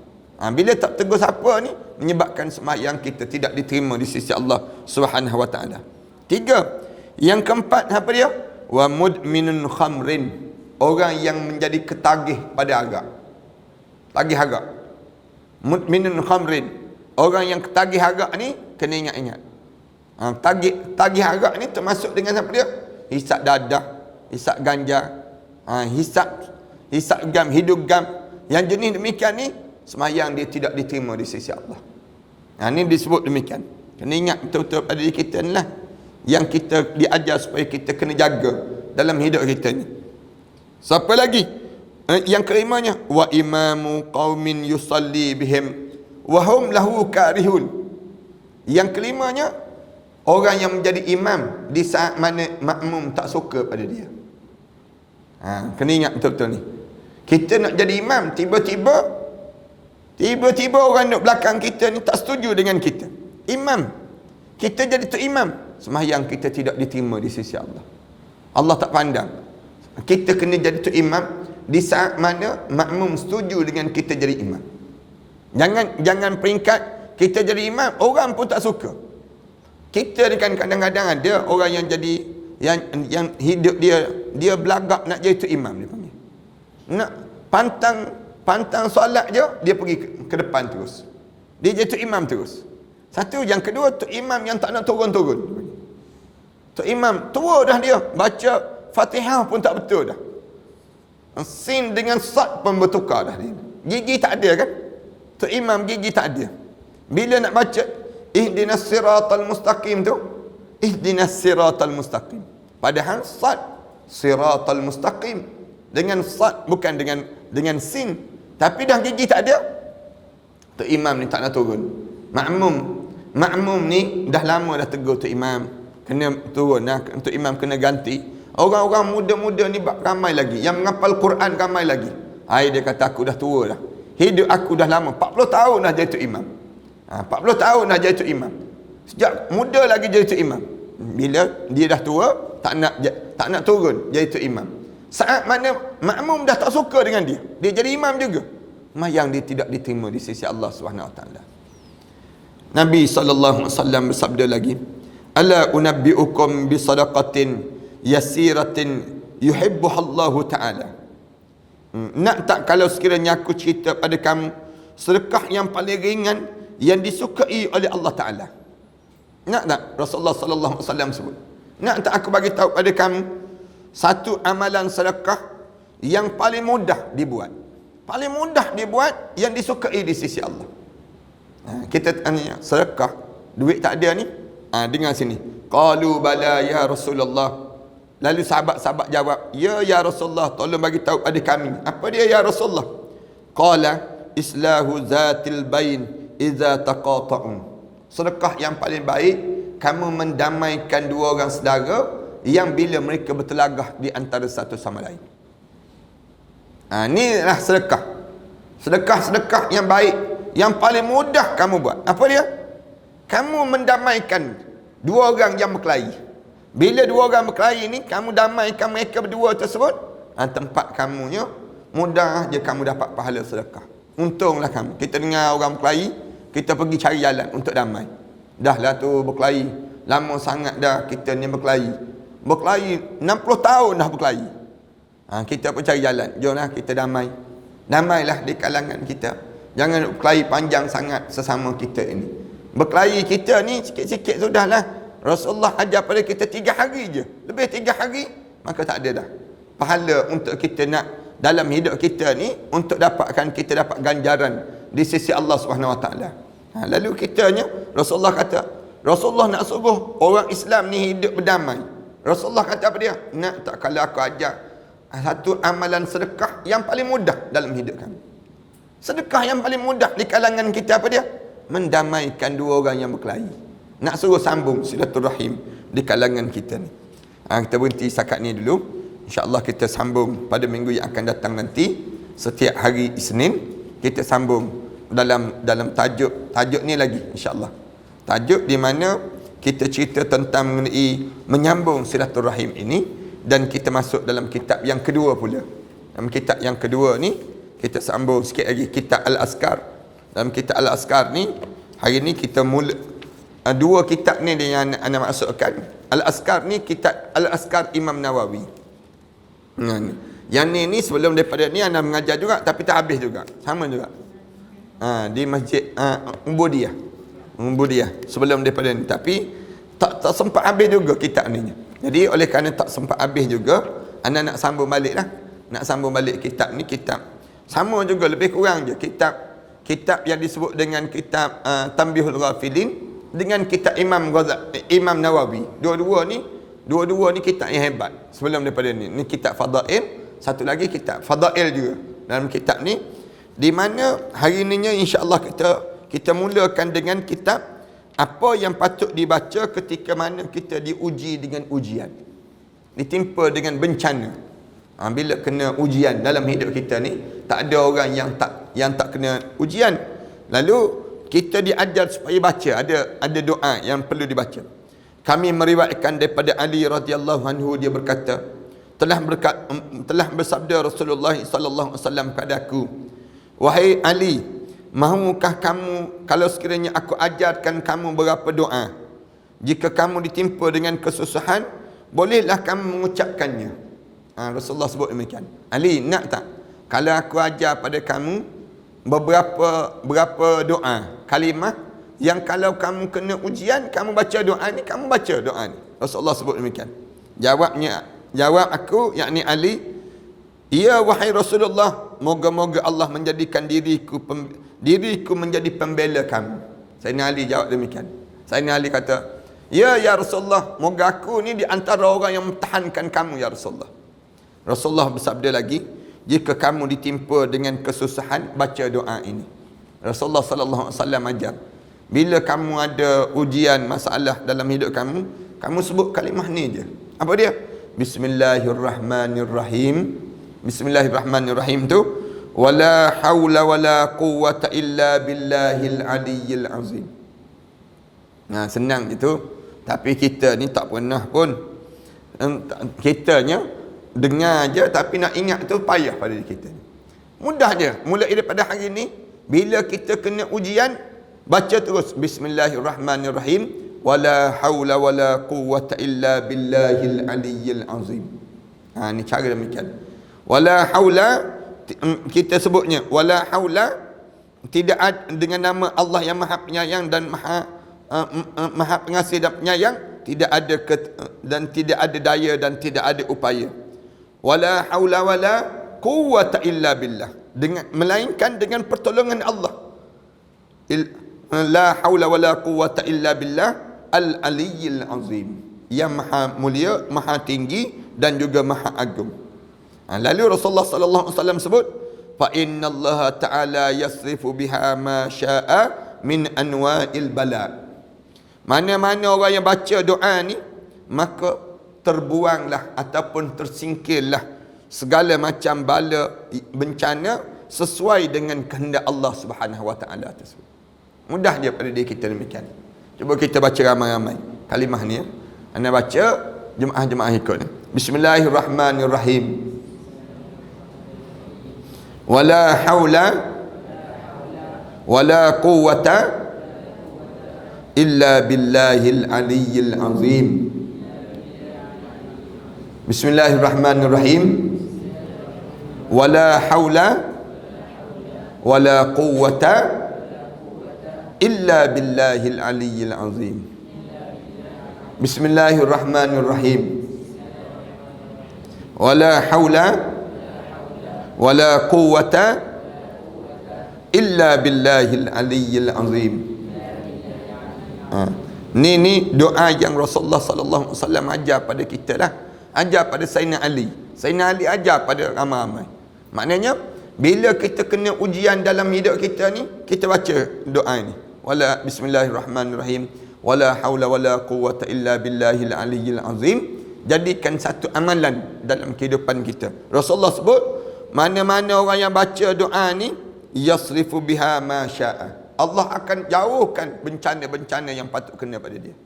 Bila tak tegur siapa ni menyebabkan sembahyang kita tidak diterima di sisi Allah Subhanahu Wa Taala. 3. Yang keempat apa dia? Wa mudminun khamrin. Orang yang menjadi ketagih pada arak. Tagih arak. Mudminun khamrin. Orang yang ketagih arak ni kena ingat-ingat. Tagih arak ni termasuk dengan apa dia? Hisap dadah, hisap ganja, hisap gam, hidup gam. Yang jenis demikian ni sembahyang dia tidak diterima di sisi Allah. Ini disebut demikian. Kena ingat betul-betul pada diri kita ni lah, yang kita diajar supaya kita kena jaga dalam hidup kita ni. Siapa lagi? Yang kelimanya, wa imamu qaumin yusalli bihim wa hum lahu karihun. Yang kelimanya, orang yang menjadi imam di saat mana makmum tak suka pada dia. Kena ingat betul-betul ni. Kita nak jadi imam, tiba-tiba orang duduk belakang kita ni tak setuju dengan kita. Imam. Kita jadi tu imam. Sembahyang kita tidak diterima di sisi Allah. Allah tak pandang. Kita kena jadi tu imam di saat mana makmum setuju dengan kita jadi imam. Jangan peringkat kita jadi imam, orang pun tak suka. Kita ni kan kadang-kadang ada orang yang jadi yang hidup dia belagak nak jadi tu imam dia panggil. Nak pantang solat je dia pergi ke depan terus. Dia jadi tu imam terus. Satu, yang kedua tu imam yang tak nak turun-turun. Tu imam tua dah dia, baca Fatihah pun tak betul dah. Sin dengan sad pun bertukar dah dia. Gigi tak ada kan? Tu imam gigi tak ada. Bila nak baca ihdinas siratal mustaqim tu, ihdinas siratal mustaqim. Padahal sad siratal mustaqim dengan sad, bukan dengan sin. Tapi dah gigi tak ada. Tu imam ni tak nak turun. Makmum ni dah lama dah tegur tu imam, kena turun dah, tu imam kena ganti. Orang-orang muda-muda ni ramai lagi, yang menghafal Quran ramai lagi. Dia kata aku dah tua dah. Hidup aku dah lama, 40 tahun dah jadi imam. 40 tahun dah jadi imam. Sejak muda lagi jadi imam. Bila dia dah tua, tak nak turun jadi imam. Saat mana makmum dah tak suka dengan dia, dia jadi imam juga, mayang dia tidak diterima di sisi Allah Subhanahu Wa Taala. Nabi sallallahu alaihi wasallam bersabda lagi, "Ala unabbiukum bi sadaqatin yasiratin yuhibbuha Allah Taala." Nak tak kalau sekiranya aku cerita pada kamu sedekah yang paling ringan yang disukai oleh Allah Taala? Nak tak? Rasulullah sallallahu alaihi wasallam sebut. Nak tak aku bagi tahu pada kamu satu amalan sedekah yang paling mudah dibuat. Paling mudah dibuat yang disukai di sisi Allah. Kita tanya, sedekah duit tak ada ni? Dengar sini. Qalu bala ya Rasulullah. Lalu sahabat-sahabat jawab, ya Rasulullah, tolong bagi tahu pada kami. Apa dia ya Rasulullah? Qala islahu zatil bain idza taqata'un. Sedekah yang paling baik, kamu mendamaikan dua orang saudara yang bila mereka bertelagah di antara satu sama lain. Inilah sedekah. Sedekah-sedekah yang baik, yang paling mudah kamu buat. Apa dia? Kamu mendamaikan dua orang yang berkelahi. Bila dua orang berkelahi ni, kamu damaikan mereka berdua tersebut, tempat kamunya mudah je kamu dapat pahala sedekah. Untunglah kamu. Kita dengar orang berkelahi, kita pergi cari jalan untuk damai. Dah lah tu berkelahi, lama sangat dah kita ni berkelahi. Berkelahi 60 tahun dah berkelahi. Kita pun cari jalan. Jomlah kita damai. Damailah di kalangan kita. Jangan berkelahi panjang sangat sesama kita ini. Berkelahi kita ni sikit-sikit sudahlah. Rasulullah ajar pada kita 3 hari je. Lebih 3 hari, maka tak ada dah pahala untuk kita nak dalam hidup kita ni, untuk dapatkan kita dapat ganjaran di sisi Allah Subhanahu Wa Taala. Lalu kitanya, Rasulullah kata, Rasulullah nak suruh orang Islam ni hidup berdamai. Rasulullah kata apa dia? Nak tak kalau aku ajar satu amalan sedekah yang paling mudah dalam hidup kami. Sedekah yang paling mudah di kalangan kita apa dia? Mendamaikan dua orang yang berkelahi. Nak suruh sambung silaturahim di kalangan kita ni. Kita berhenti setakat ni dulu. InsyaAllah kita sambung pada minggu yang akan datang nanti. Setiap hari Isnin kita sambung dalam tajuk ni lagi, insyaAllah. Tajuk di mana kita cerita tentang mengenai menyambung silaturahim ini, dan kita masuk dalam kitab yang kedua pula. Dalam kitab yang kedua ni kita sambung sikit lagi, kitab Al-Azkar. Dalam kitab Al-Azkar ni hari ni kita mula dua kitab ni yang anda masukkan. Al-Azkar ni kitab Al-Azkar Imam Nawawi. Yang ni sebelum daripada ni anda mengajar juga, tapi tak habis juga. Sama juga. Di masjid Ubudiyah sebelum daripada ni, tapi tak sempat habis juga kitab ni. Jadi oleh kerana tak sempat habis juga, anda nak sambung balik lah. Nak sambung balik kitab ni, kitab sama juga, lebih kurang je kitab yang disebut dengan kitab Tanbihul Ghafilin dengan kitab Imam Nawawi. Dua-dua ni kitab yang hebat sebelum daripada ni. Ni kitab Fadail, satu lagi kitab Fadail juga dalam kitab ni, di mana hari ininya insya-Allah kita mulakan dengan kitab apa yang patut dibaca ketika mana kita diuji dengan ujian, ditimpa dengan bencana. Bila kena ujian dalam hidup kita ni, tak ada orang yang tak kena ujian. Lalu kita diajar supaya baca, ada doa yang perlu dibaca. Kami meriwayatkan daripada Ali radhiyallahu anhu, dia berkata, telah bersabda Rasulullah sallallahu alaihi wasallam padaku, wahai Ali, mahukah kamu kalau sekiranya aku ajarkan kamu berapa doa jika kamu ditimpa dengan kesusahan, bolehlah kamu mengucapkannya? Rasulullah sebut demikian. Ali, nak tak kalau aku ajar pada kamu berapa doa, kalimah yang kalau kamu kena ujian, kamu baca doa ni, kamu baca doa ni. Rasulullah sebut demikian. Jawab aku, yakni Ali, ya wahai Rasulullah, moga-moga Allah menjadikan diriku menjadi pembela kamu. Sayyidina Ali jawab demikian. Sayyidina Ali kata, ya Rasulullah, moga aku ni di antara orang yang memtahankan kamu ya Rasulullah. Rasulullah bersabda lagi, jika kamu ditimpa dengan kesusahan, baca doa ini. Rasulullah sallallahu alaihi wasallam ajar, bila kamu ada ujian masalah dalam hidup kamu, kamu sebut kalimah ni je. Apa dia? Bismillahirrahmanirrahim. Bismillahirrahmanirrahim tu wala haula wala quwwata illa billahil aliyyil azim. Nah, senang gitu. Tapi kita ni tak pernah pun, kitanya dengar je tapi nak ingat tu payah pada diri kita. Mudah je. Mulai daripada hari ni, bila kita kena ujian, baca terus Bismillahirrahmanirrahim wala haula wala quwwata illa billahil aliyyil azim. Ni cara demikian. Wala haula, kita sebutnya wala haula, tidak ada dengan nama Allah yang Maha Penyayang dan Maha Pengasih dan Penyayang, tidak ada dan tidak ada daya dan tidak ada upaya. Wala haula wala quwwata illa billah, melainkan dengan pertolongan Allah. La haula wala quwwata illa billah al-aliyyil azim, yang maha mulia, maha tinggi dan juga maha agung. Lalu Rasulullah sallallahu alaihi wasallam sebut, fa innallaha ta'ala yasrifu biha ma syaa min anwa'il bala. Mana-mana orang yang baca doa ni, maka terbuanglah ataupun tersingkirlah segala macam bala, bencana sesuai dengan kehendak Allah Subhanahu wa taala tersebut. Mudah dia pada diri kita demikian. Cuba kita baca ramai-ramai kalimah ni ya. Anda baca, jemaah-jemaah ikut ni. Bismillahirrahmanirrahim. Wala haula wala quwwata illa billahil aliyyil azim. Bismillahirrahmanirrahim. Wala haula wala quwwata illa billahil aliyyil azim. Bismillahirrahmanirrahim. Wala haula wala quwwata illa billahil aliyyil azim. Ni doa yang Rasulullah sallallahu alaihi wasallam ajar pada kita lah. Ajar pada Sayyidina Ali. Sayyidina Ali ajar pada ramai-ramai. Maknanya bila kita kena ujian dalam hidup kita ni, kita baca doa ni. Wala bismillahirrahmanirrahim. Wala haula wala quwwata illa billahil aliyyil azim. Jadikan satu amalan dalam kehidupan kita. Rasulullah sebut, mana-mana orang yang baca doa ni, yasrifu biha ma syaa, Allah akan jauhkan bencana-bencana yang patut kena pada dia.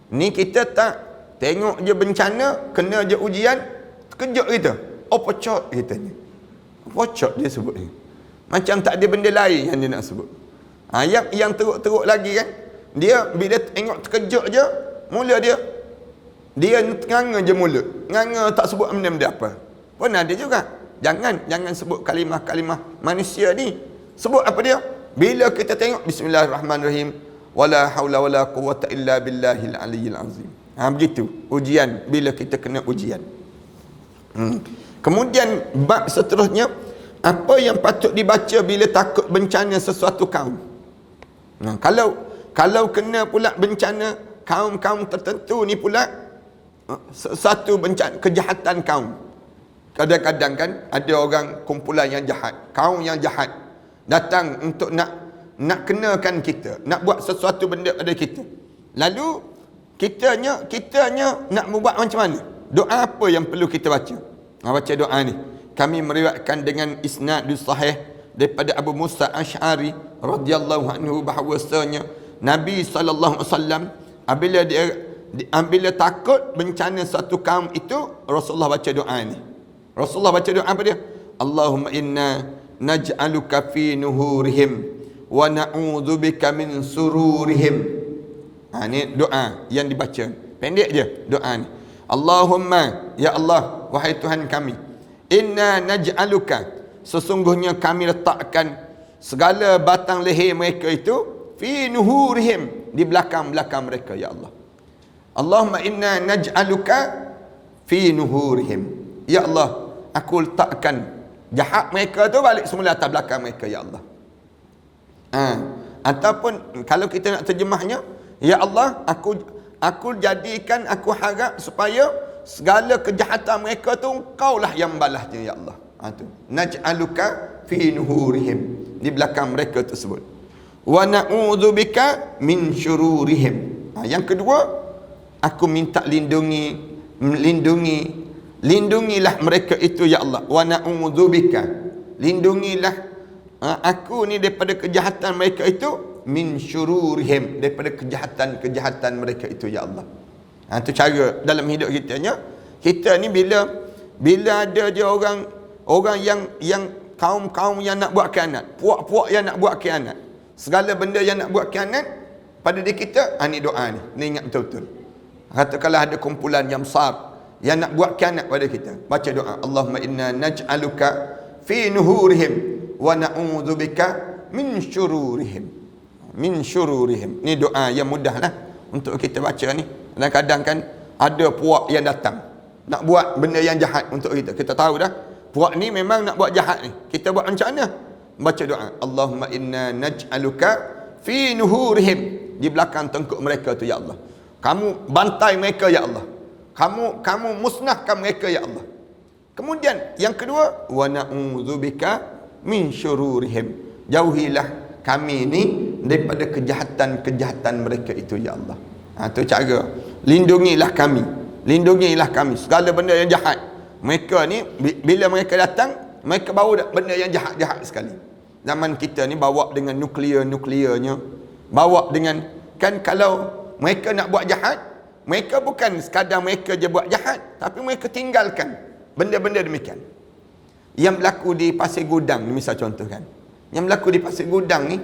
Ni kita tak tengok je bencana, kena je ujian, terkejut kita. Oh, pocot kita ni. Pocot dia sebut ni. Macam tak ada benda lain yang dia nak sebut. Yang teruk-teruk lagi kan, dia bila tengok terkejut je, mula dia nganga je mulut. Nganga tak sebut benda-benda apa. Pun ada juga. Jangan sebut kalimah-kalimah manusia ni. Sebut apa dia? Bila kita tengok Bismillahirrahmanirrahim, wala haula wala quwwata illa billahil aliyyil azim. Begitu ujian, bila kita kena ujian. Kemudian bab seterusnya, apa yang patut dibaca bila takut bencana sesuatu kaum. Kalau kena pula bencana kaum-kaum tertentu ni pula, satu bencana kejahatan kaum. Kadang-kadang kan ada orang kumpulan yang jahat, kaum yang jahat datang untuk nak kenakan kita, nak buat sesuatu benda pada kita. Lalu kitanya nak buat macam mana? Doa apa yang perlu kita baca? Baca doa ni. Kami meriwayatkan dengan isnad sahih daripada Abu Musa Asy'ari radhiyallahu anhu bahawasanya Nabi sallallahu alaihi wasallam apabila takut bencana satu kaum itu, Rasulullah baca doa ni. Rasulullah baca doa apa dia? Allahumma inna naj'aluka fi nuhurihim wa na'udzubika min sururihim. Ni doa yang dibaca. Pendek je doa ni. Allahumma, ya Allah, wahai Tuhan kami, inna naj'aluka, sesungguhnya kami letakkan segala batang leher mereka itu fi nuhurihim, di belakang-belakang mereka, ya Allah. Allahumma inna naj'aluka fi nuhurihim. Ya Allah, aku letakkan jahat mereka tu balik semula atas belakang mereka, ya Allah. Ataupun kalau kita nak terjemahnya, ya Allah, aku jadikan, aku harap supaya segala kejahatan mereka tu Engkaulah yang membalasnya, ya Allah. Tu naj'aluka fi nuhurihim, di belakang mereka tersebut. Wa na'udzubika min syururihim. Yang kedua, aku minta lindungilah mereka itu ya Allah. Wa na'udzubika, lindungilah aku ni daripada kejahatan mereka itu, min syururihim, daripada kejahatan mereka itu ya Allah. Itu cara dalam hidup kita nya. Kita ni bila ada je orang yang kaum yang nak buat khianat, puak-puak yang nak buat khianat, segala benda yang nak buat khianat pada diri kita, ni doa ni ingat betul-betul. Katakanlah ada kumpulan yang besar yang nak buat khianat pada kita, baca doa, Allahumma inna naj'aluka fi nuhurihim wa na'udzubika min syururihim. Ni doa yang mudahlah untuk kita baca ni. Kadang-kadang kan ada puak yang datang nak buat benda yang jahat untuk kita. Kita tahu dah puak ni memang nak buat jahat ni. Kita buat macam mana? Baca doa, Allahumma inna naj'aluka fi nuhurihim, di belakang tengkuk mereka tu ya Allah. Kamu bantai mereka ya Allah. Kamu musnahkan mereka ya Allah. Kemudian yang kedua, wa na'udzubika min syururihim, jauhilah kami ni daripada kejahatan mereka itu ya Allah. Tu cara. Lindungilah kami segala benda yang jahat. Mereka ni bila mereka datang, mereka bawa benda yang jahat sekali. Zaman kita ni bawa dengan nuklearnya, bawa dengan, kan kalau mereka nak buat jahat, mereka bukan sekadar mereka je buat jahat, tapi mereka tinggalkan benda-benda demikian. Yang berlaku di Pasir Gudang ni misal contoh kan. Yang berlaku di Pasir Gudang ni,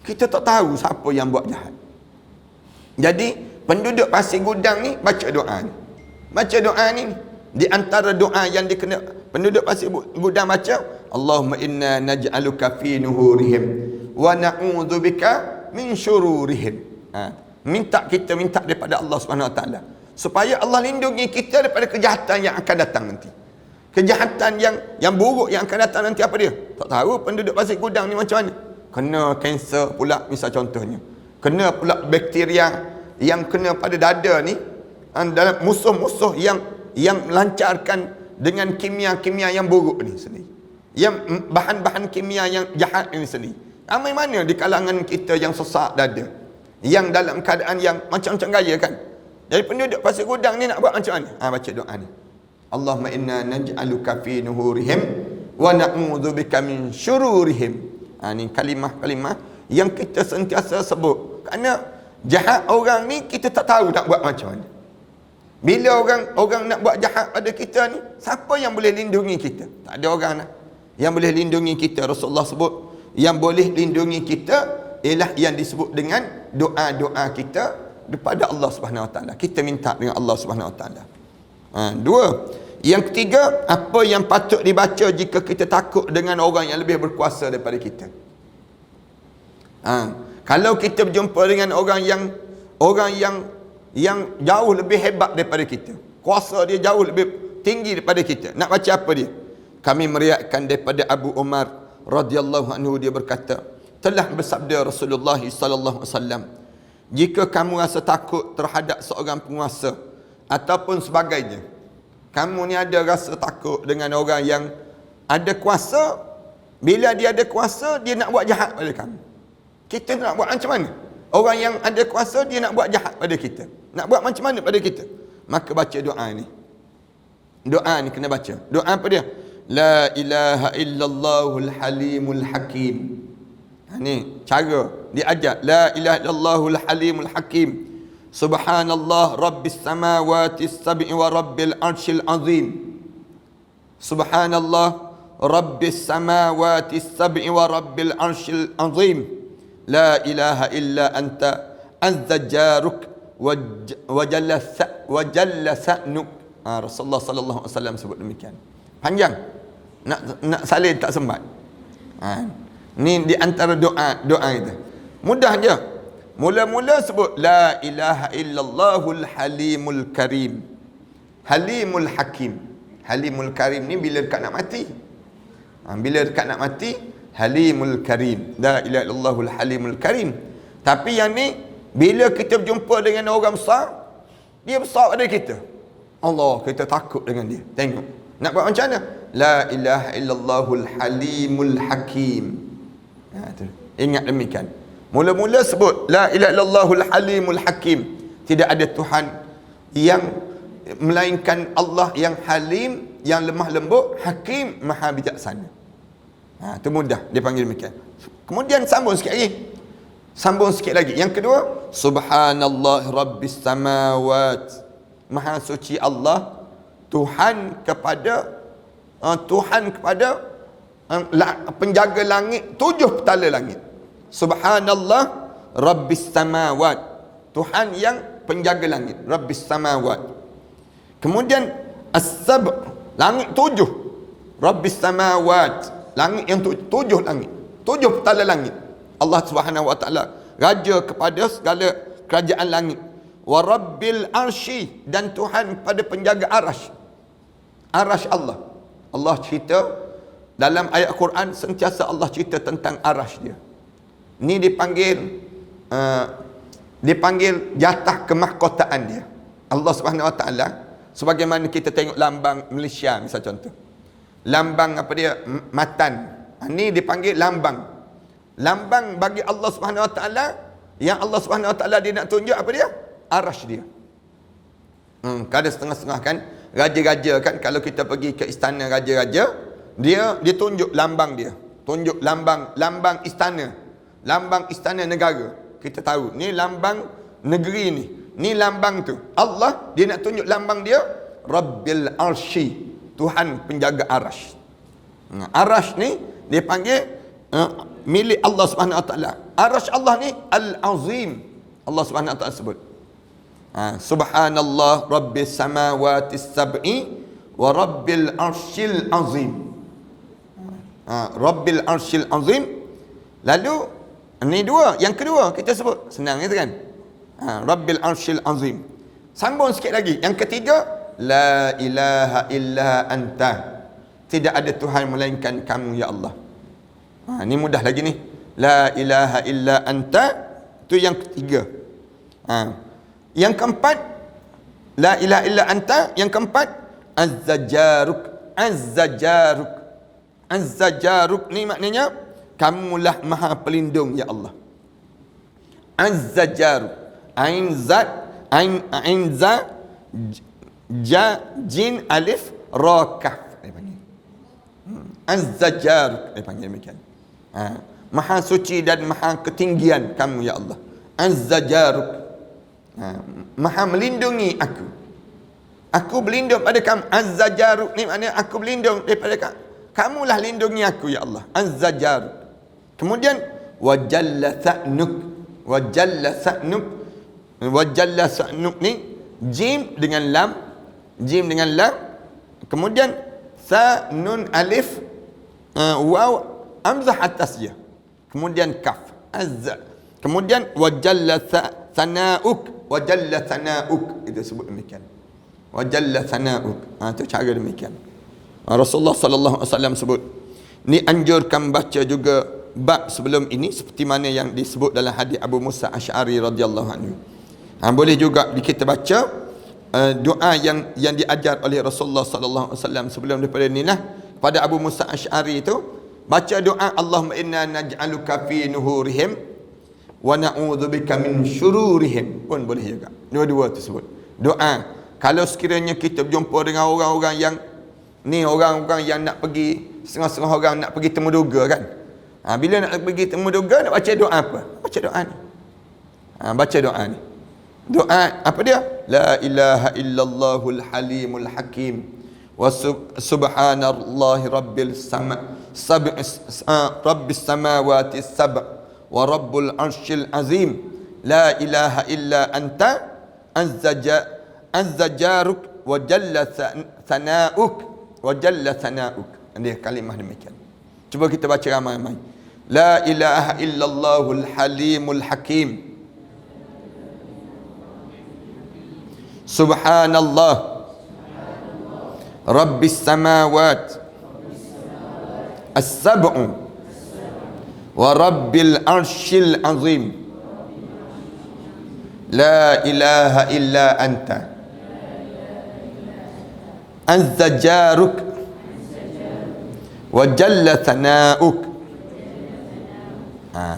kita tak tahu siapa yang buat jahat. Jadi penduduk Pasir Gudang ni baca doa ni. Baca doa ni, di antara doa yang dikena penduduk Pasir Gudang baca, Allahumma inna naj'aluka fi nuhurihim wa na'udzubika min syururihim. Minta daripada Allah Subhanahu Wa Taala supaya Allah lindungi kita daripada kejahatan yang akan datang nanti. Kejahatan yang buruk yang akan datang nanti apa dia? Tak tahu penduduk Pasir Gudang ni macam mana. Kena kanser pula misal contohnya. Kena pula bakteria yang kena pada dada ni, dalam musuh-musuh yang melancarkan dengan kimia-kimia yang buruk ni sendiri, yang bahan-bahan kimia yang jahat ini sendiri. Ramai mana di kalangan kita yang sesak dada, yang dalam keadaan yang macam-macam gaya kan. Jadi penduduk Pasir Gudang ni nak buat macam mana? Baca doa ni, Allahumma inna naj'aluka fi nuhurihim wa na'udzubika min syururihim. Ni kalimah-kalimah yang kita sentiasa sebut. Kerana jahat orang ni kita tak tahu nak buat macam mana. Bila orang nak buat jahat pada kita ni, siapa yang boleh lindungi kita? Tak ada orang lah yang boleh lindungi kita. Rasulullah sebut yang boleh lindungi kita ialah yang disebut dengan doa-doa kita kepada Allah Subhanahu Wa Taala. Kita minta dengan Allah Subhanahu Wa Taala. Dua. Yang ketiga, apa yang patut dibaca jika kita takut dengan orang yang lebih berkuasa daripada kita. Kalau kita berjumpa dengan orang yang jauh lebih hebat daripada kita, kuasa dia jauh lebih tinggi daripada kita, nak baca apa dia? Kami meriwayatkan daripada Abu Umar radhiyallahu anhu, dia berkata, telah bersabda Rasulullah sallallahu alaihi wasallam, jika kamu rasa takut terhadap seorang penguasa ataupun sebagainya, kamu ni ada rasa takut dengan orang yang ada kuasa, bila dia ada kuasa, dia nak buat jahat pada kamu. Kita nak buat macam mana? Orang yang ada kuasa, dia nak buat jahat pada kita. Nak buat macam mana pada kita? Maka baca doa ni. Doa ni kena baca. Doa apa dia? La ilaha illallahul halimul hakim. Ni cara diajar. La ilaha illallahul halimul hakim. Subhanallah Rabbis samawati sab'i wa Rabbil arshil azim. Subhanallah Rabbis samawati sab'i wa Rabbil arshil azim. La ilaha illa anta azza jaruk wa jalla sa'nuk. Rasulullah sallallahu alaihi wasallam sebut demikian. Panjang. Nak salin tak sempat. Ni di antara doa kita. Mudah je. Mula-mula sebut la ilaha illallahul halimul karim. Halimul hakim. Halimul karim ni bila dekat nak mati. Bila dekat nak mati, halimul karim. La ilaha illallahul halimul karim. Tapi yang ni bila kita berjumpa dengan orang besar, dia besar pada kita, Allah, kita takut dengan dia. Tengok. Nak buat macam mana? La ilaha illallahul halimul hakim. Ingat demikian. Mula-mula sebut la ilaha illallahul halimul hakim. Tidak ada Tuhan yang melainkan Allah yang Halim, yang lemah lembut, Hakim, maha bijaksana. Itu mudah dipanggil demikian. Kemudian sambung sikit lagi. Yang kedua, Subhanallah Rabbis samawat. Maha suci Allah, Tuhan kepada penjaga langit, 7 petala langit. Subhanallah Rabbis samawat. Tuhan yang penjaga langit, Rabbis samawat. Kemudian as-sab', langit 7. Rabbis samawat, langit yang 7 langit. 7 petala langit. Allah Subhanahu wa taala raja kepada segala kerajaan langit. Wa rabbil arsy, dan Tuhan pada penjaga arasy. Arasy Allah. Allah cerita dalam ayat Quran, sentiasa Allah cerita tentang arasy dia. Ni dipanggil jatah kemahkotaan dia. Allah Subhanahu wa taala, sebagaimana kita tengok lambang Malaysia misal contoh. Lambang apa dia? Matan. Ni dipanggil lambang. Lambang bagi Allah Subhanahu wa taala, yang Allah Subhanahu wa taala dia nak tunjuk apa dia? Arasy dia. Kadang setengah-setengah kan, raja-raja kan, kalau kita pergi ke istana raja-raja, dia tunjuk lambang dia. Tunjuk lambang istana. Lambang istana negara. Kita tahu ni lambang negeri ni. Ni lambang tu. Allah dia nak tunjuk lambang dia, Rabbil Arsy, Tuhan penjaga arasy. Arasy ni dia panggil milik Allah Subhanahu wa taala. Arasy Allah ni Al-Azim. Allah Subhanahu wa taala sebut. Subhanallah Rabbis samawati sab'i wa Rabbil Arsyil Azim. Rabbil Arsyil Azim. Lalu ni dua, yang kedua kita sebut senang itu kan. Rabbil Arsyil Azim. Sambung sikit lagi. Yang ketiga, la ilaha illa anta. Tidak ada Tuhan melainkan kamu ya Allah. Ni mudah lagi ni. La ilaha illa anta. Itu yang ketiga. Yang keempat, la ilaha illa anta. Yang keempat, azzajaruk. Azzajaruk. Azzajaruk ni maknanya kamulah maha pelindung ya Allah. Azzajaruk. Ain zat, ain za, ja, jin, alif, ra, kaf. Azzajaruk dipanggil demikian. Maha suci dan maha ketinggian kamu ya Allah. Azzajaruk. Maha melindungi aku. Aku berlindung pada kamu. Azzajaruk ni maknanya aku berlindung daripada kamu. Kamulah lindungi aku ya Allah. Azzajaruk. Kemudian wajalla sa'nuk. Wajalla sa'nuk. Wajalla sa'nuk ni jim dengan lam. Jim dengan lam. Kemudian sa, nun, alif, waw, hamzah atas dia. Kemudian kaf. Azza. Kemudian wajalla sana'uk. Wajalla sana'uk. Itu sebut demikian. Wajalla sana'uk. Itu cara demikian. Rasulullah sallallahu alaihi wasallam sebut. Ni anjurkan baca juga bab sebelum ini seperti mana yang disebut dalam hadis Abu Musa Asy'ari radhiyallahu anhu. Boleh juga kita baca doa yang diajar oleh Rasulullah sallallahu alaihi wasallam sebelum daripada ni lah. Pada Abu Musa Asy'ari itu baca doa Allahumma inna naj'aluka fi nuhurihim wa na'udzubika min syururihim pun boleh juga. Dua-dua tersebut. Doa kalau sekiranya kita berjumpa dengan orang-orang yang ni, orang-orang yang nak pergi, setengah-setengah orang nak pergi temu duga kan. Bila nak pergi temu duga, nak baca doa apa? Baca doa ni. Baca doa ni. Doa apa dia? La ilaha illallahul halimul hakim wa subhanallahi rabbis samawati sab' wa rabbul arsyil azim. La ilaha illa anta azzajaruk wa jalla sana'uk wa jalla sana'uk. Dia kalimah demikian. Cuba kita baca ramai-ramai. La ilaha illallahul halimul hakim. Subhanallah Rabbis samawat as-sab'u wa rabbil arsyil azim. La ilaha illa anta azzajaruk wa jalla sana'uk.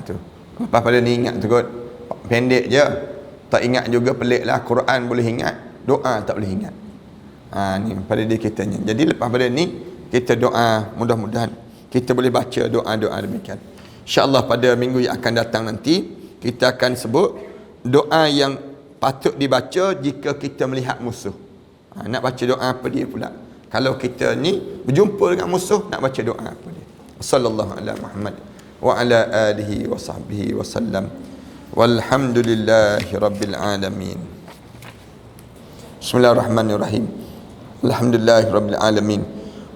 Tu apa pada ni ingat tu kot. Pendek je. Tak ingat juga pelik lah. Quran boleh ingat, doa tak boleh ingat. Ni pada diri kitanya. Jadi lepas pada ni kita doa, mudah-mudahan kita boleh baca doa-doa demikian. InsyaAllah pada minggu yang akan datang nanti kita akan sebut doa yang patut dibaca jika kita melihat musuh. Nak baca doa apa dia pula? Kalau kita ni berjumpa dengan musuh, nak baca doa apa dia? Sallallahu ala Muhammad wa ala alihi wa sahbihi wa sallam. Walhamdulillahi rabbil alamin. Bismillahirrahmanirrahim. Alhamdulillahi rabbil alamin.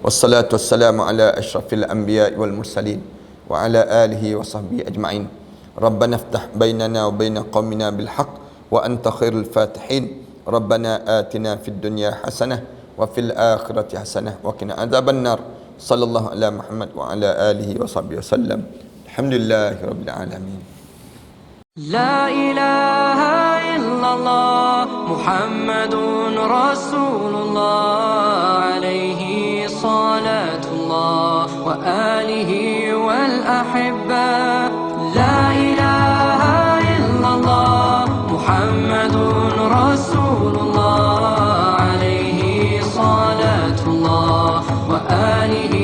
Wassalatu wassalamu ala asyrafil anbiya'i wal mursalin wa ala alihi wa sahbihi ajma'in. Rabbana iftah bainana wa baina qaumina bil haqq wa anta khairul fatihin. Rabbana atina fid dunya hasanah wa fil akhirati hasanah wa qina adzaban nar. Sallallahu ala Muhammad wa ala alihi wa sahbihi wasallam. Alhamdulillahi rabbil alamin. لا إله إلا الله محمد رسول الله عليه صلاة الله وآله والأحبة. لا إله إلا الله محمد رسول الله عليه صلاة الله وآله